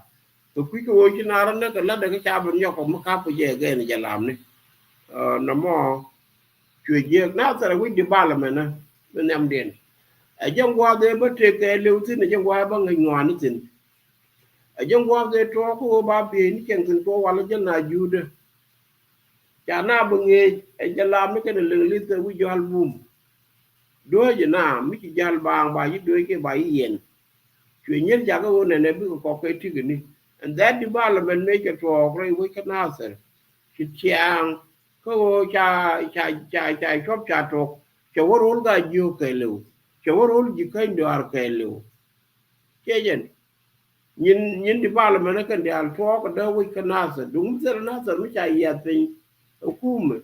Speaker 1: tôi quý cái ôi chứ nào đó cái lát cái cha bên nhau còn mất cáp bây giờ cái này giờ làm đi nó mò chuyện việc nát rồi quý đi ba là mình nè bên em điện ở trong qua đây bất kỳ cái lưu thứ này trong qua bằng người ngoài nữa tin ở trong qua đây cho cô ba biển chẳng tin cô qua là chân là du đó chả na bằng nghề giờ làm cái này lừa liên tới với do album đôi giờ nào mấy cái giờ bằng bài đôi cái bài yên chuyện nhất giờ cái này này biết có cái thứ này and that development make it for right we can answer chị chàng có cha chóp cha trọc cho vô rốn ga nhiều cái lưu cho vô rốn gì cái đồ cái lưu chứ gì nhìn development nó cần để ăn cho cái đó we can answer đúng rồi nó sẽ mới chạy ya tình hukum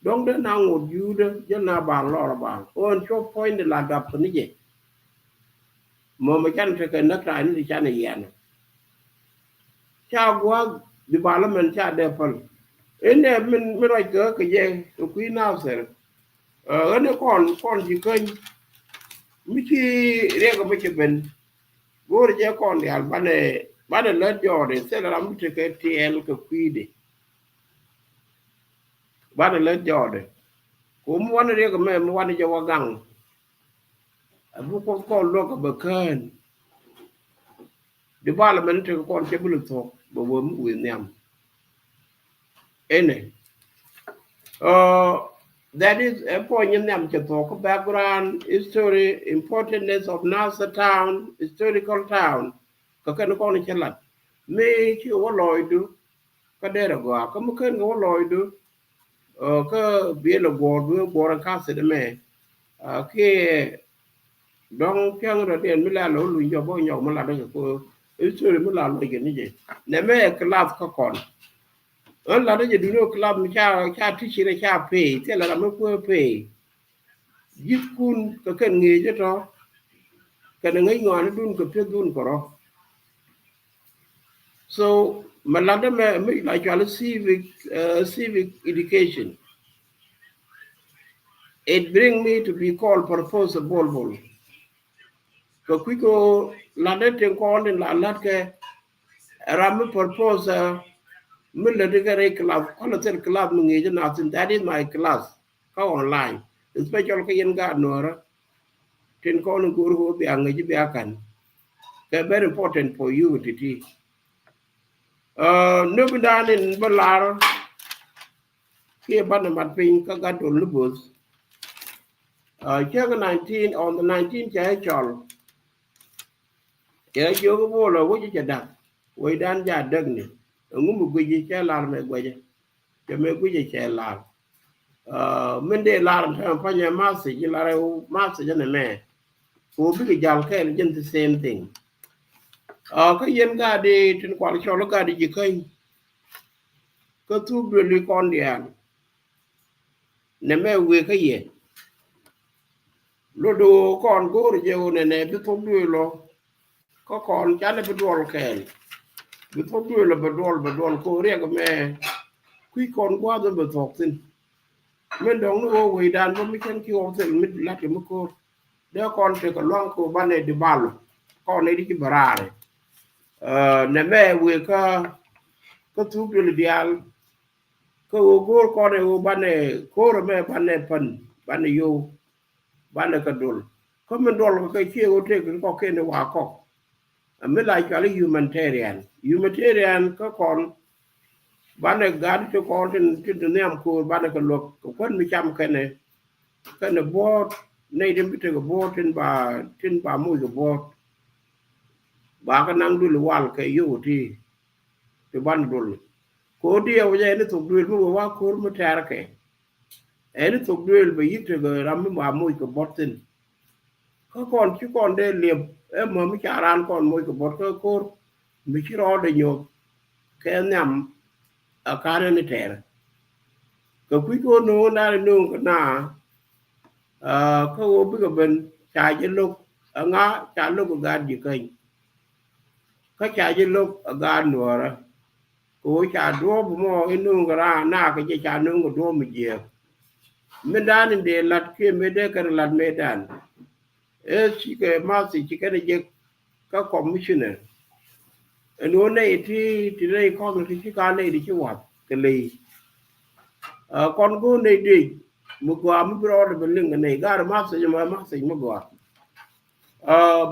Speaker 1: dong đó nào ngồi du đó cho na bằng lo là bằng on cho point là gặp cái gì mà chân cái nó trái nó đi cha này ya cha qua development cha develop en mình nói cái gì quý nào sẽ nó còn gì kênh mấy khi riêng cái mấy cái bên vô để cho con để bán này lớn cho để sẽ là làm cái TL cái quý đi bán này lớn cho đấy cũng muốn riêng cái mấy muốn cho vào găng vô con lo cái bậc hơn để ba là mình cho con chơi bự thuộc bộ vốn quyền nhầm này that is a point in them to talk about background, history, importance of Nasa town, historical town. Kakan ko ni chalat. Me chi wo loy du. Ka dera go. Ka mo ken go loy du. Ka bi lo go du go ran ka se de me. Ke dong kyang ro den mi la lo lu yo bo yo mo la de ko history mo la lo ge ni je. Ne me class ka kon. Là đó giờ đúng rồi club cha thích chỉ là cha phê thế là nó quê phê giúp kun cái cần nghề cho đó cái này ngay ngoài nó đun cái phê đun của nó so mà làm đó mà mới lại cho là civic education it bring me to be called Professor Bolbol cái quý cô làm đó trên con nên là lát cái làm Professor mình là cái class, còn là class mình nghĩ là that is my class, có online, special cái nhân gạt nữa, trên con guru bị anh ấy bị akan, cái very important for you to teach. Nếu bên đó nên bên là khi bạn mặt pin các gạt đồ lúa bớt, cái 19 on the 19 trái chòl, cái chỗ cái vô là vô chỉ đặt, quay đan giả đằng này. Ngũ một cái gì chơi làm mấy cái gì, cho mấy cái gì chơi làm, mình để làm theo phải nhà master chỉ là master cho nên mẹ, cô biết cái giáo cái là just the same thing, cái dân ga đi trên quảng trường nó ga đi gì cái thu được đi con đi ăn, nên mẹ về cái gì, lúc đó con cô rồi giờ này biết thu được lo, có con chán là biết đồ cái bị thốt đuôi là bật đuôi cô riêng của mẹ quý con quá rồi bật thọc xin mình đóng nó vô quỳ đàn với mấy chân kêu xin mình lát cho mấy cô đứa con thì còn loang cô ban này đi bao con này đi cái bà này nè mẹ quỳ có thú đuôi là đi ăn cô con này ban này cô rồi mẹ ban này phần ban này vô ban này cần đuôi có mình đuôi cái kia cô thì có cái này hòa có mới lại cho là humanitarian có còn bạn này gắn cho con trên em cô bạn này còn luật có quân 100 cái này bó này đến cái bó trên bà môi cái bó bà cái năng đuôi là hoàn cái yêu thì ban đuôi cô đi ở đây nó thuộc đuôi mới qua cô mới trả cái ấy nó thuộc đuôi bởi ít rồi làm mới bà môi cái bó tin có còn chứ còn đây liệp em mà mới trả ran còn môi cái bó cơ cô mới chỉ lo để nhộp cái nhầm ở cái này trẻ cái quý cô nó ra nương cái nào có biết cái bên trái trên lúc nga cha lo ga di kai ka cha ji lo ga nuora ko cha do mo inu ngara na ka cha nu ngo do mi je medan de lat ke me de kar lat medan e si ke ma si ki ka de ka commissioner eno ne ti ne ko ti ka ne di ki wa ke le kon go ne de mu gwa mu bro de beling ne ga ma se ma gwa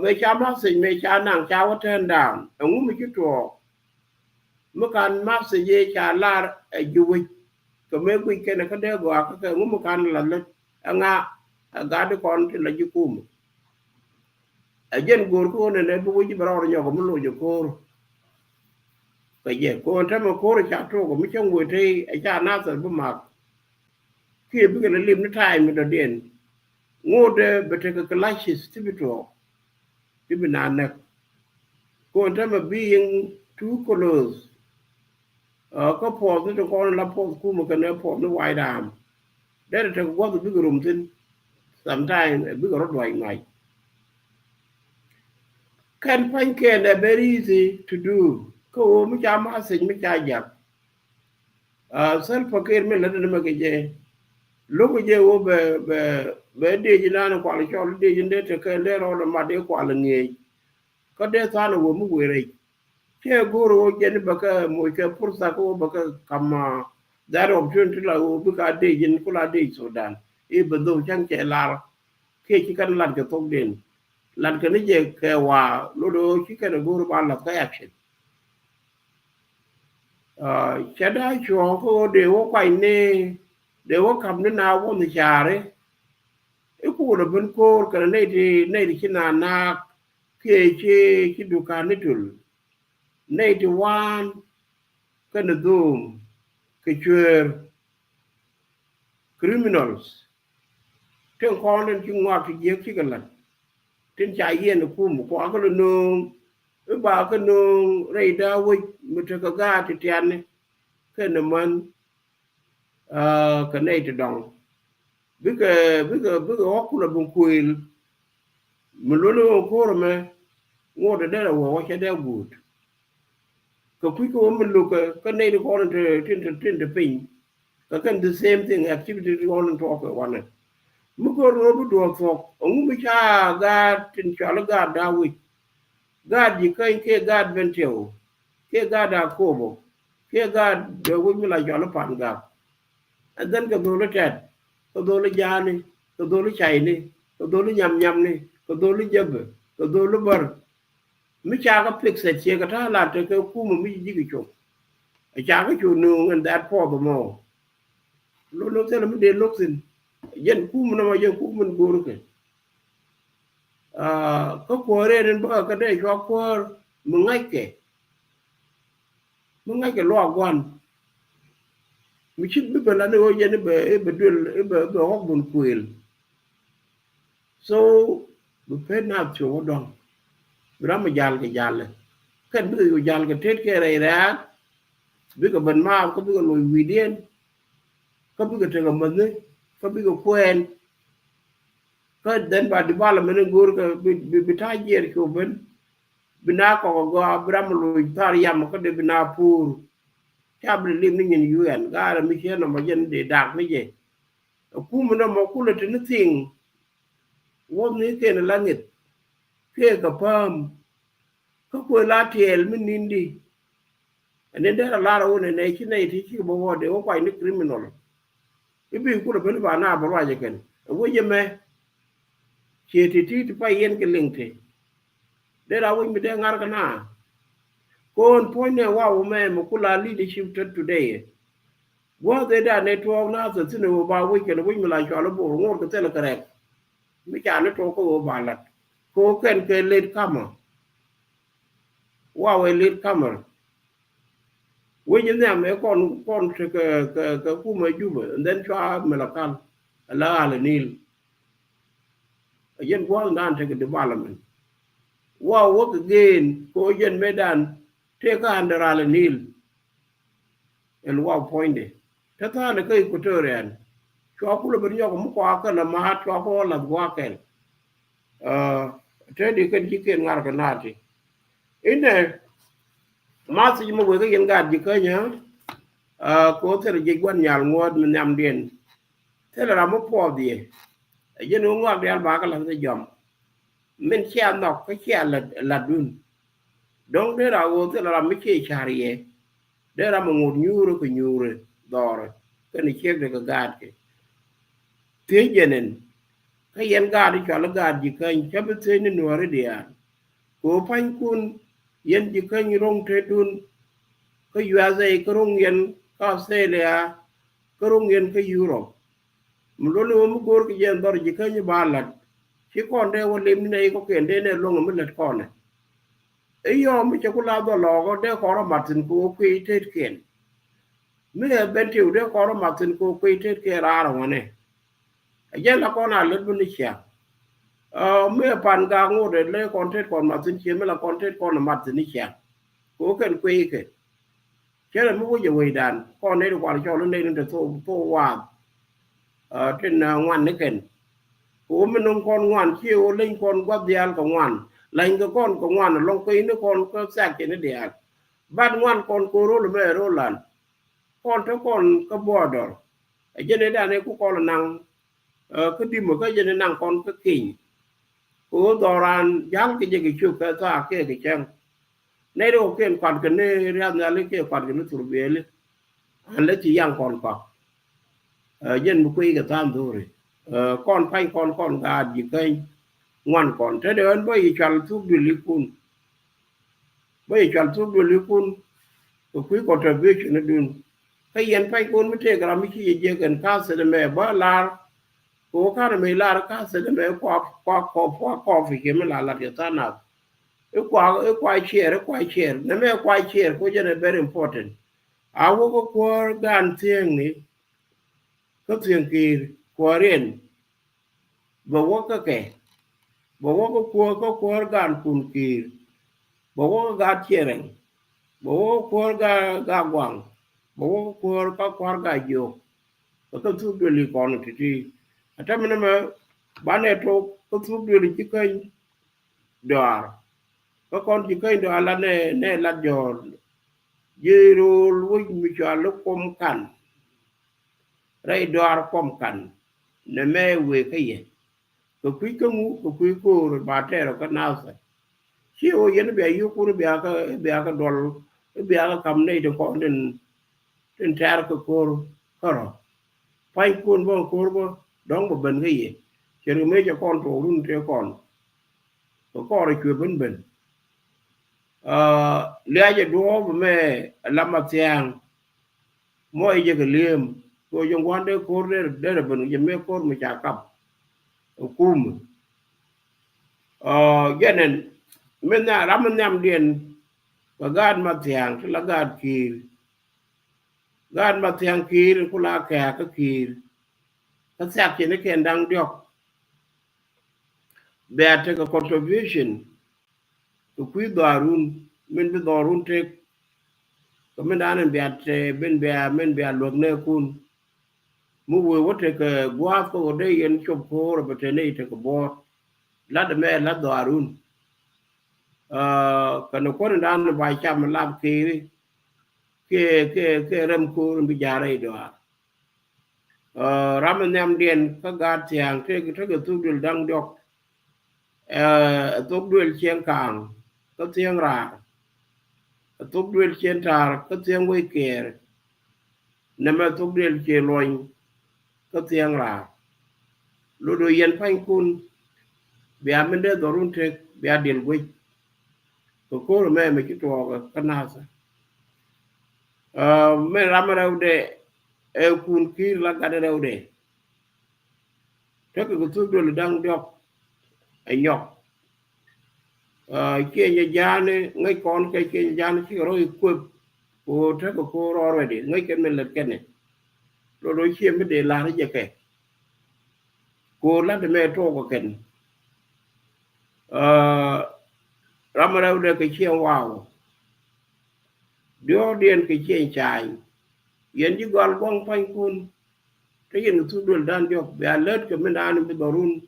Speaker 1: me cha ma se me cha nang cha wa turn down ngu mi ki to mu kan ma se ye cha lar ju wi ko me ku ke ne ka de gwa ka ngu mu kan la le nga ga de kon ti la ju kum a jen gor ko ne bu ji bro ro ko mu lo ju ko ka ye ko ta ma ko cha to ko mi chang wo te a cha na sa bu ma ki bi ke lim ni time mi do den ngode bete ka clashes tibito tibina na ko ta ma being too close ko po to ko la po ku mo ka ne po no wai dam da ta ko ko bi rum tin sometimes bi ko ro wai ngai can find can very easy to do ko mi cha ma se mi cha ja self fakir me la de ma ke je logo je wo be de jina na kwa le chol de jinde te ke le ro ma de kwa le nge ko de sa no wo mu we re ke goro je ni baka mo ke pursa ko baka kama that opportunity la wo bi ka de jin ko la de Sudan e be do chang che la ke ki kan lan ke tok den lan ke ni je ke wa lo do ki ke goro ba la ka action cha da cho ko de wo kwa ne de wo kam ni na wo ni chare ku da bin ko ka ne di kina na ke du ka ni tul ne di wan ka na dum ke chwer criminals ten ko nen ki ngwa ki je ki galan ten cha yen ku mu ko ka no e ba ka no re da wo mu ta ka ga ti tian ne ka na man ka ne ti dong biga ko la bun kuil mulolo ko me ngode de wo wa de good ko ku ko mun lu ka ne ko on tin de pin ka kan the same thing activity on to ko one mu ko ro bu do ko ngu mi cha ga tin cha la ga da wi ga di kai ke ga bentel ke ga da ko bo ke ga de wo mi la ja la pan ga and then ka do la tet ko do la jani ko do la chai ni ko do la nyam ni ko do la jab ko do la bar mi cha ka fix che ka ta la te ko ku mu mi ji ki cho a cha ka chu nu and that for the more lo te la mi de loksin yen ku mu na ma yen ku mun gor ke ko ko re ren ba ka de cho ko mu ngai ke lo gwan mi chit bi bela ne o yen be dul be hok bun kuil so bu pe na cho dong bra ma jal ke jal kan bi yo jal ke tet ke re ra bi ko ban ma ko bi ko lo wi den ko bi ko te ko man ne ko bi ko kwen ko den ba di bala men gor ko bi ta jer ko ben bina ko go bra ma lo tar yam ko de bina pur tabli lim ni nyen UN gara mi cheno ma jen de dak mi je ku mu na mo ku le tin thing wo ni ke na langit ke ka pam ko ko la tiel mi nindi ene de la ro ne ne chi ne ti chi bo wo de wo kwai ni criminal ibi ku le ben ba na ba wa je ken wo je me che ti pa yen ke lingte de ra wo mi de ngar kana kon point wa wo me mo ku la leadership today wo de da network na so tinu ba wi ke wi mi la cho lo bo ngor ko te la kare mi cha ne to ko ba la ko ken ke le kama wa we le kama wi ni ne me kon te ke ku ma ju ba den cho me la kan la ala nil yen ko nan te ke development wa wo again ko yen medan te ka andara ala nil el wa point ta ta ne ke ku to ren cho ku le ben yo ko mu ko ka na ma cho ko la wa ken thế đi cái chỉ kiện ngar cái nào thì in này mà chỉ mà với cái hiện gạt gì cơ nhá có thể là dịch quan nhà ngồi mình nhầm điền thế là làm một phò gì dân nó ngồi đi ăn bạc là cái dòng mình chia nọc cái chia là đun donc để là có thể là làm mấy cái chari để là một ngột nhu rồi đỏ cái này chia được cái gạt cái thế cho nên cái hiện gạt đi cho là gạt gì cơ chấp thế nên nuôi đi à có phải kun hiện gì cơ như rong thế đun cái USA cái rong hiện cái Australia cái rong hiện cái Europe mình luôn muốn có cái gì đó gì cái như ba lần chỉ còn đây một lim này có kiện đây này luôn mình lật con này ấy do mình cho cô lao đó lò có đây có mặt tình cô quy thế kiện mình là bên tiểu đây có mặt tình cô quy thế kiện ra rồi này giờ là con nào lớn bên này mình pan gang ngô để lấy con thế còn mặt tình chiếm là con thế còn là mặt tình này cố cần quy cái chứ là mới có gì vậy đàn con đây được quản cho lên đây nó được tô hòa trên ngoan đấy kền của mình nông con ngoan chiêu lên con quát dial của ngoan lên cái con của ngoan là long quế nó con có sạc trên nó đẹp ban ngoan con cô rô là mẹ rô lần con theo con có border ở trên đấy đàn này cũng con là năng cái đi một cái trên đấy năng con cái kỉnh của đò ran dáng cái gì cái chụp cái ta cái trang này đâu kiện quản cái này ra lấy cái quản cái nó tụt về lên anh lấy chỉ yang còn có dân một quy cái tam thôi con phanh con gà gì cây ngoan còn thế đến bây giờ thuốc điều lý cun bây giờ thuốc điều lý cun quý còn trở về chuyện nó đun cái hiện phanh cun mới thế cái mình chỉ cần cá sẽ mẹ ba la cố cá mẹ la cá sẽ mẹ qua coffee cái mình là cái ta nào qua chair nó mẹ qua chair có cho nên very important áo có qua gan thiêng này có thiêng kỳ qua riêng bảo cái kẻ bảo có qua gan cùn kỳ bảo gan chiering bảo qua gan quang bảo qua gan yo có thuốc điều lý còn thì à mình mà bán này có thuốc điều lý chỉ cây đỏ có con chỉ cây đỏ là này là giò dư lui mi cho lúc com cằn ray đỏ com cằn nè mẹ về cái gì cái quý cái ngũ cái quý cô rồi bà trẻ rồi cái nào vậy chỉ ô yên bây giờ cô bây giờ đòn bây giờ cầm này được con đến trả cái cô rồi phải cô đóng một bên cái gì cho nên mấy cho con tổ luôn cho con rồi chuyện bên lẽ cho đua mẹ làm mặt hàng mỗi giờ cái liềm cô trong quan đấy cô đây là bên cái mấy cô mà trả cặp cung cho nên mình là làm mình làm điện và gan mặt hàng tức là gan mặt hàng kỳ cũng là kẻ cái kỳ cái sạc trên cái kèn đang được để take a contribution to quý darun mình bị darun take mình đã nên mình bị luật này kun mu vừa có take qua có đây yên chụp cô rồi bên này take board lát mẹ lát darun cái nó có nên bài chăm làm cái rem cô bị giả đây đó ramen nam điện các gạt hàng cái tu điều đang được tu điều chiang càng có chiang ra tu điều chiang tar có chiang quay kề nằm tu điều chiang loài có chiang ra lúc đôi yên phanh kun bia mình để đồ run thế bia điền quay cô rồi mẹ cái trò cái nào mẹ làm đâu để kun kia là cái đâu để thế cái tu điều đang được anh nhóc kia nhà gia này ngay con cái kia gia này chỉ rồi cô thế cô rồi đấy ngay cái mình lật cái này rồi đôi khi mới để làm cái gì cái cô làm để mẹ trâu cái làm đâu để cái chiên vào điều điền cái chiên trái hiện chỉ còn quăng phanh kun cái gì nó thu được đan được về lớn cái mình ăn mình bảo run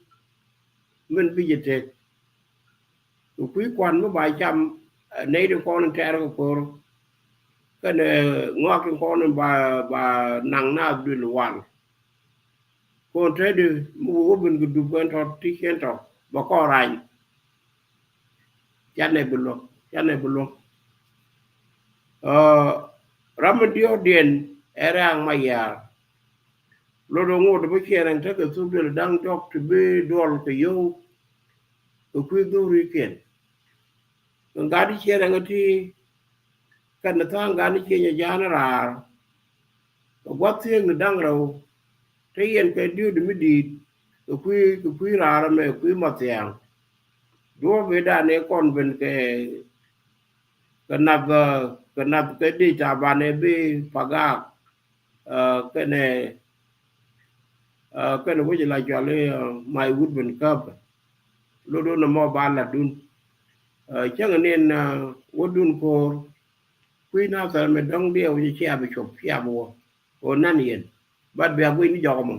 Speaker 1: mình bây giờ thế quý quan mới bài chăm nấy được con trẻ của cô cái này ngõ cái con bà nặng na đi loạn con trẻ đi mua bên cái đục bên thọ tí khen thọ bà có rành chăn này bự luôn ramadio điền erang maya lo do ngô đó kia rằng chắc cái số điều đang chọc thì bê đòn cái yêu cái quý đô ri kiện còn gái đi kia rằng thì cái nó thang gái đi kia nhà già ra quá thiên người đang rồi thấy hiện cái điều đó mới đi cái quý ra là mẹ quý mặt tiền đua về đàn này còn bên cái nạp cái đi trả bàn này bị paga cái này có gì là cho lấy mai wood bên cấp lúc đó nó mua bàn là đun chẳng nên wood đun cô quý nào sao mình đong điều như chia bị chụp chia bùa còn năn hiền bắt bè quý nó giàu mà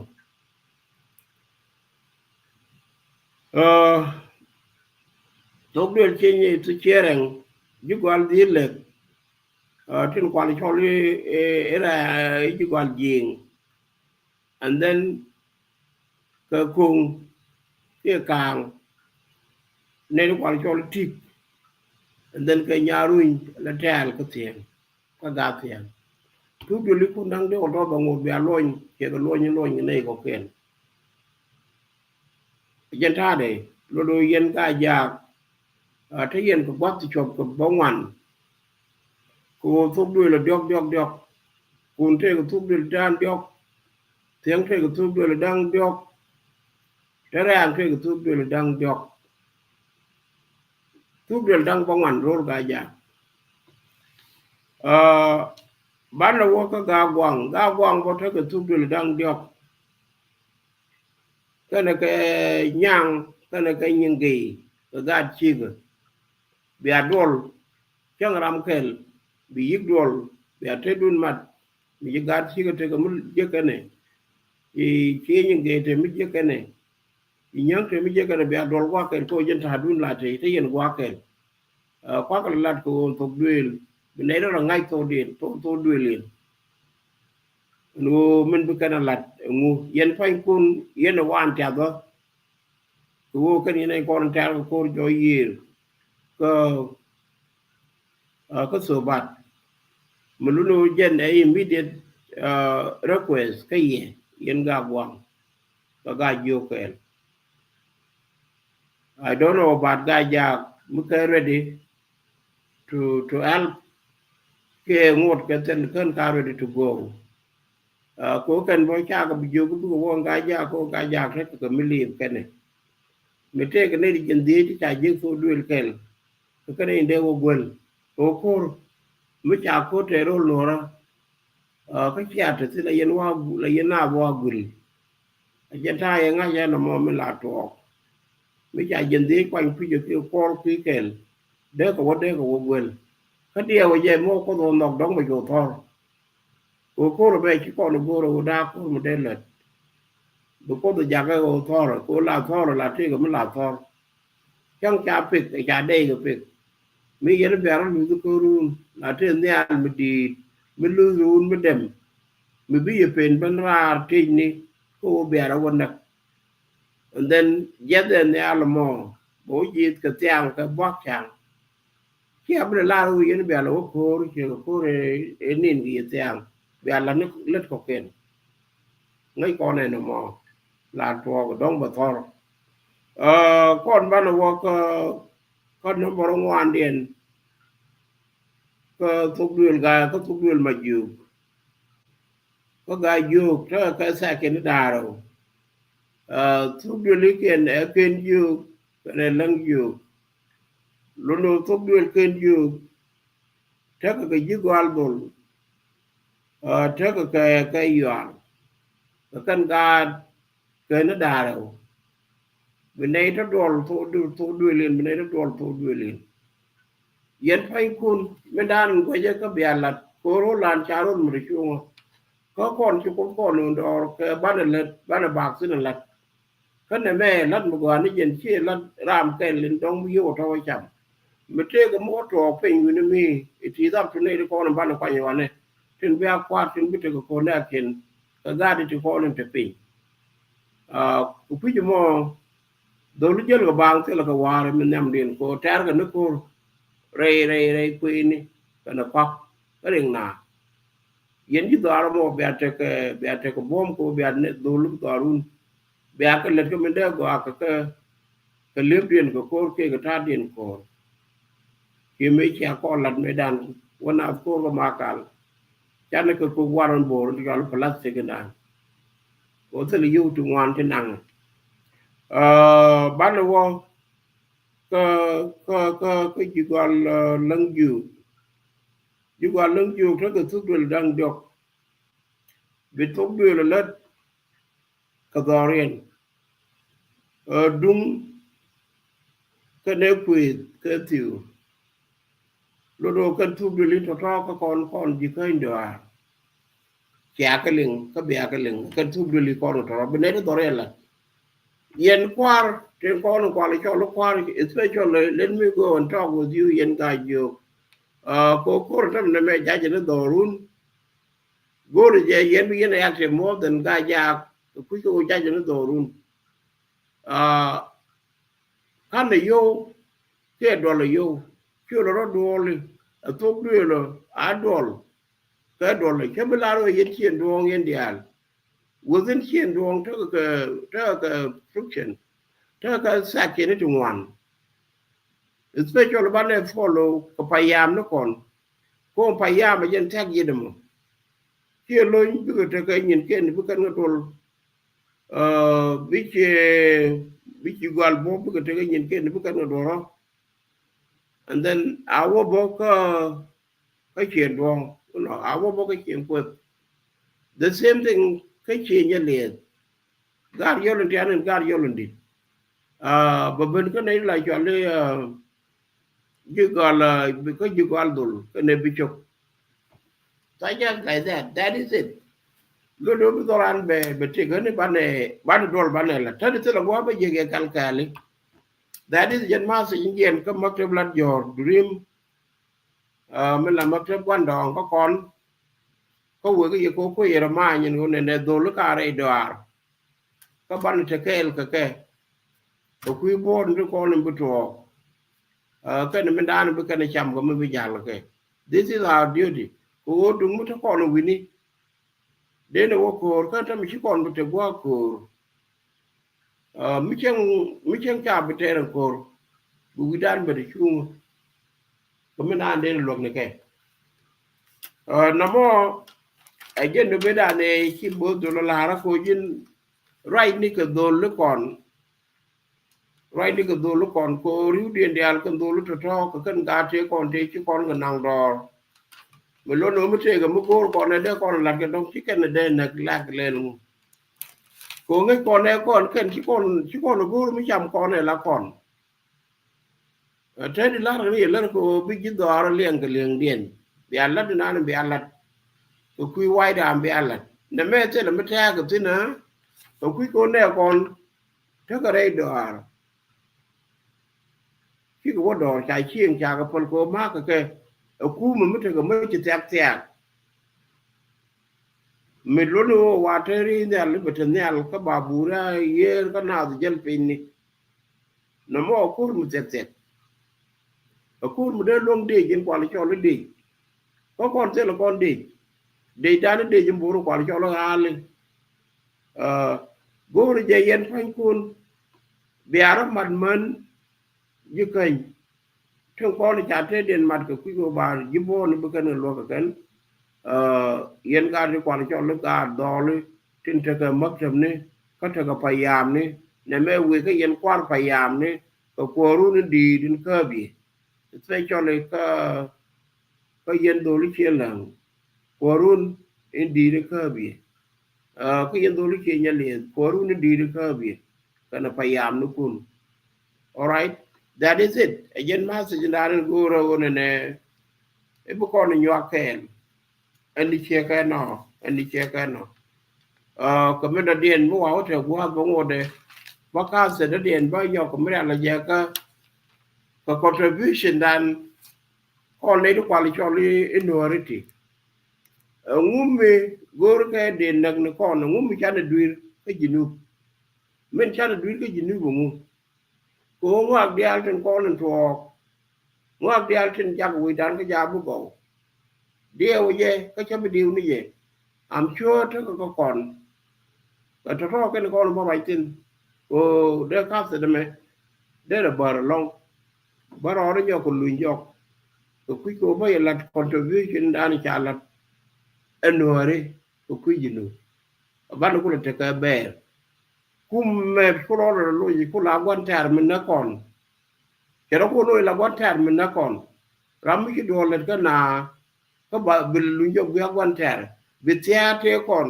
Speaker 1: tốt điều trên như tôi chia rằng giúp quan đi lực trên quan cho đi là giúp quan giềng and then cái cùng cái càng nên quan cho đi tip and then cái nhà ruin là tràn cái tiền cái gạt tiền cứ điều lý cũng đang đeo đó bằng một bè lôi cái lôi như này có tiền dân tha đấy rồi đôi dân cả già thấy dân có bắt chụp có bóng ngoằn cô thuốc đuôi là đọc cùng thế có thuốc đuôi là đang đọc tiếng thế có thuốc đuôi là đang đọc thế ra thế có thuốc đuôi là đang đọc thuốc đuôi là đang bóng ngoằn rồi cả già bán là có gà quăng có thế có thuốc đuôi là đang đọc cái này cái nhang cái này cái những gì cái gà chi cơ bị đuôi chẳng làm khéo bị giết đuôi bị thế đun mặt bị giết gà chi cái mới giết cái này thì chỉ những cái thì mới giết cái này thì nhang thì mới giết cái này bị đuôi quá cái cô dân thà đun là thì thấy dân quá cái quá cái là cô thuộc đuôi bên đấy đó là ngay tô điện tô đuôi liền nó mình bị cái là ngu dân phanh cun dân là quan trọng đó cô cái này con trai cô cho gì có số bát mà lúc nào dân ấy immediate request cái gì dân gà quăng và gà vô cái I don't know about gà mới ready to help cái ngột cái tên cơn cá ready to go cô cần voi cha có bị vô cái con gà già rất là mới liền cái này mình thấy cái này đi chân đi thì chạy dương phố đuôi cái này đều quên cô mới cha cô trẻ rồi nó cái cha thì là yên nào qua gửi dân trai ngay ra nó mình là trọ mới cha dân đi quanh phía dưới con phía kèn đấy có quên cái điều vậy mua có đồ nọc đóng mà chỗ thor cô rồi về chỉ còn được cô rồi đa cô một đêm lật cô tự giác cái ô thor rồi cô làm thor rồi là thếក៏មិនlàm thor chẳng cha việc cha đây cái việc mấy cái nó về nó được cô luôn là thế này mình đi mình lưu luôn mình đem mình bây giờ bên bên ra trên này cô về đó còn nè and then get in there là mò bố gì cái tiếng cái bác chàng khi áp lực lao rồi nó về là cô rồi nên cái tiếng về là nó lết có kén ngay con này nó mò là trò đông bờ thor con ban đầu con nó bảo ngoan điền có thuốc đuôi mà dù có gai dù đó cái xe kia nó đà rồi thuốc đuôi lý kiện ở kênh dù cái này lăng dù luôn luôn thuốc đuôi kênh dù chắc là cái dứt quan rồi chắc là cái doan cái căn ga cái nó đà rồi bên đây nó đòn thuốc đuôi liền bên đây nó đòn thuốc đuôi liền dân phải kun bên đan có cái bè là cô rô lan cha rô một chút có con chứ có con nữa đó cái bán là bạc xin là kana me lat mo gwa ni jen che lat ram ken lin dong yo to cham me te ga mo to pe ni mi ti da tu ne ko na ban kwa ni wa ne tin bia kwa tin bi te ko na ken ka ga di ko na te pe ku pi mo do lu jel ga bang te la ga wa re me nam din ko tar ga ne ko re ku ni kana kwa ring na yen ji do mo be te ko bom ko be ne do lu do run be ka le ko me de go ka le bien ko ke ga ta din ko ki me cha ko lat me dan wana ko ga makal chane ko waran bor di gal plastic na ko te yu tu wan te nang ban wo ka ji gal lang ju ta ka tu dul dang dok bi tu dul lat ka dorien dung ka ne kwi ka tiu lo do kan tu dul to ka kon ji ka indwa cha ka ling ka bia ka ling kan tu dul ko to be ne to re la yen kwar ten ko no kwar cho lo kwar especially let me go and talk with you yen ga yo ko tam ne me ja je do run go je yen bi yen ya more than ga ja ku ko ja je do run kan ne yo ke do le yo ke ro do le to do le a do ka do le ke bi la ro yen chen do yen dial within chen do to friction ta ka sa ke ne tungwan especially ban ne follow ko payam no kon ko payam yen tag yedemo ke loñ bi ko ta ka nyin ken bu kan ngol bi ci gal bo bu ko ta ka nyin ken bu kan ngol and then awo bo ka chen do no awo bo ka chen ko the same thing ka chen ya le gar yolun ti anen gar yolun di ba ben ka ne la jo le because you got dul ne bichok so just like that is it lo do doran be tigani ban dol banela tadi tela go ba jege kalkali that is jen mas ingen ka maktab lat jor dream men la maktab wan dong ko kon ko we ko yera ma nyen go ne dol ka re doar ka ban te kel ka ke ko ku bo ndu ko ne buto ka ne men dan bu ka ne cham go me bi jal ke this is our duty ko du mu to ko no wini dene wo ko ka tam shi kon bu te go ko mi chen cha be te ko bu gidan be de chung ko me nan den lok ne ke na mo ajen do be da ne ki bo do la ra ko jin right ni ka do le kon right ni ka do le kon ko ru den dial kan do lu to ko kan ga te kon te chi kon ga nang dor me lo no me te ga mo ko kon ne de kon la ga dong chi ken de ne la ga le lu ko nge kon ne kon ken chi kon go mi cham kon ne la kon thế thì lát nữa là cô biết chỉ đó là liền cái liền điền bị ăn lát nó bị ăn lát cô quy quay đàm bị ăn lát nếu mẹ thế là mẹ theo cái thế nữa cô quy cô này còn thế cái đây đó khi có đồ chạy chiên chạy cái phần cô mát cái cô mà mới thấy cái mới chỉ tẹt mình luôn luôn qua thế đi này là bị thế này cái bà bù ra ye cái nào thì dân pin này nó mà cô mới tẹt cô mà đến luôn đi trên quản lý cho nó đi có con sẽ là con đi ra nó đi trên bộ quản lý cho nó ăn lên bố nó dạy yên phanh con bè nó mặt mến như kênh trong con nó chả thế điện mặt của quý cô bà giúp bố nó bước nó lo cả kênh yên ca thì quản lý cho nó cả đo lên trên trời cái mất chấm này có trời cái phải làm này nếu mẹ về cái yên quan phải làm này có cô ru nó đi đến cơ bị especially ka yen do lu che lang korun indi de ka bi ka yen do lu che nya le korun indi de ka bi kana payam nu kun all right that is it again ma se jindar go ro ne e bu ko ni yo ken andi che ka no ka me da dien mu wa te gwa go ngode baka se da den ba yo ko mra la ja ka contribution dan on le quality minority ngumme gor ka den nak ne ko ngumme chana duir ka jinu men chana duir ka jinu bu ko ngak dial ten ko len to ngak dial ten jak wi dan ka ja bu go dia ye ka cha bi diu ni ye am sure to ko kon ka to ko ken ko ba bai tin o de ka se de me de bar long bar ore yo ko lu yo ko ku ko ba la contribution dan cha la enore ko ku jinu ba no ko te ka ber kum me ko ro lo yi ko la gon tar min na kon ke ro ko lo la gon tar min na kon ram ki do le ka na ka ba bil lu yo ga gon tar bi tia te kon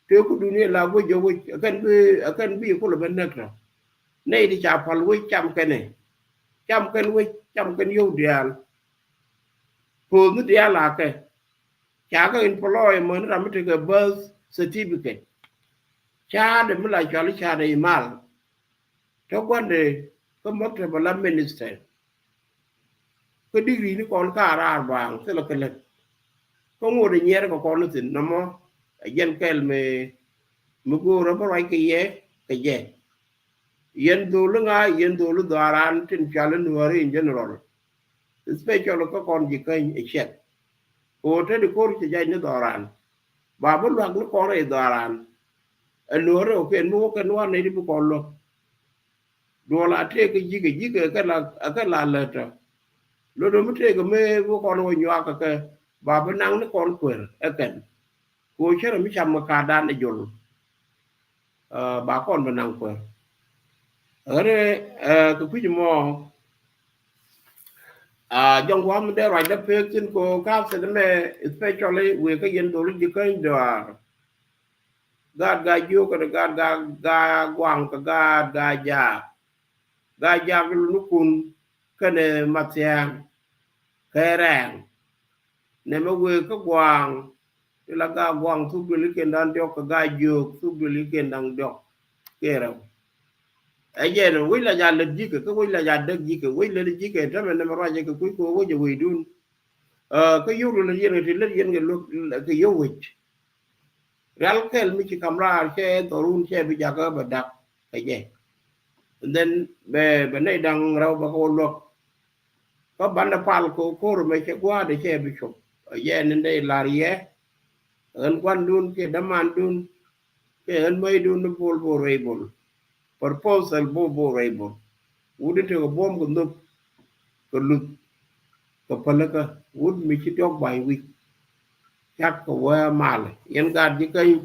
Speaker 1: te ku du ne la go jo kan bi ko le ben nak na nei di cha pal wi cham ke ne cham ken yo dial po nu dial la ke cha ka employ mon ram te ka birth certificate cha de mi la cha li cha de mal to gon de ko mo te bala minister ko degree ni kon ka ra bang te la ke le ko ngo de nyer ko kon tin no mo yen kel me mu go ro ba ke ye ke ye yen do lu nga yen do lu daran tin cha le no in general special ko kon ji kan e chet o te de ko ti ja ni daran ba bu lu ko re daran e no ro ke no ke no ne di bu ko lo do la te ke ji ke ka la le ta lo do mu te ke me bu ko no nyu ka ke ba bu nang ni kon kwer e ken ko che mi cham ka dan e jol ba kon bu nang kwer ore ku ku mo trong quá mình để rồi đáp phê trên cô các sẽ me especially we cái dân đồ lúc gì cái đó gạt gà yêu cái gà quang cái gà cái lúc kun cái này mặt hàng cái ràng này mà we cái quang là gà quang thu bì cái đàn đọc cái gà yêu thu bì cái đàn đọc cái rồi ấy giờ nó quý là nhà lịch gì cái quý là nhà đất gì cái quý là gì cái đó mình nói cái quý cô có gì quý đun cái yêu là gì thì lấy gì cái lúc cái yêu quý ral cái mình chỉ camera cái torun cái bây giờ cái bật đặt cái gì then về bên này đang rau bạc hồ lộc có bán đá pal cô rồi mấy cái qua để cái bị chụp ở giờ nên đây là gì ấn quan đun cái đám ăn đun cái ấn mấy đun nó bol rebel proposal bo rebel would it a bomb ko lut ko palaka would mi ci tok bay wi yak ko wa mal yen gad ji kay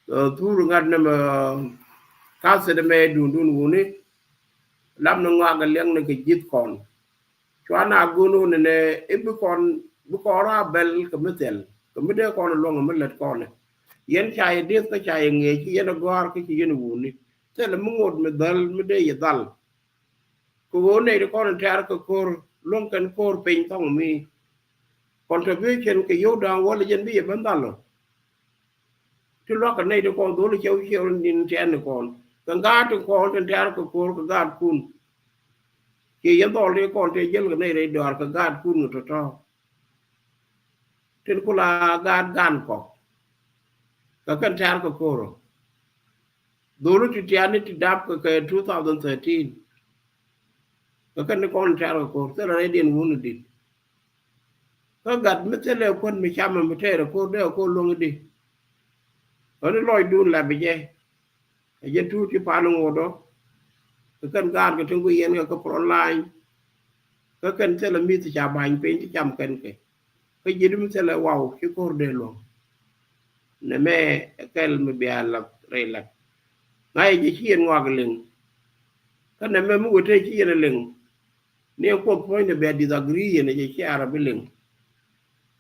Speaker 1: turu ngad na ma ka se de me dun woni lam na nga ga leng na ke jit kon chwana gunu ne e bu ko ra bel ko metel ko mi de kon lo ngam let kon yen chay de ko chay nge ci yen gor ko ci yen woni te la mu ngot me dal me de ye dal ko woni de kon tar ko kor long kan kor pin tong mi contribution ke yo da wala jen bi ban dal ti lo ka nei de kon do le chew nin ten kon kan ga to kon ten tar ko kor ko ga kun ke yen do le kon te jel nei de dor ka ga kun to ten ko la ga gan ko ka kan tar ko kor do lu ti tiani ti dap ko ke 2013 ka kan kon tar ko te la den wonu di ko gad me te le kon mi chama me te ko de ko long di oni loy dun la be je je tu ti pa no ngodo ka kan gar ko tungu yen ko online ka kan te la mi ti cha ban pe ti cham kan ke ka je dum te la waw ki ko de lo ne me kel me bi ala re la ngay ji chien ngwa gling ka ne me mu te chi yen ling ne ko point ne be disagree ne je chi ara bi ling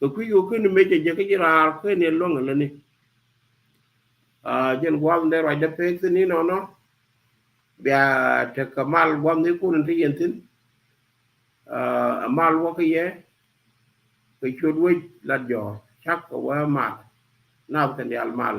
Speaker 1: ko ku yo ko ne me je ke jira ko ne lo ngala ni jen gwam de ra de pe ni no bia te kamal gwam ni kun ti yen tin mal wo ke ye ke chud wi la jo chak ko wa mal na kan yal mal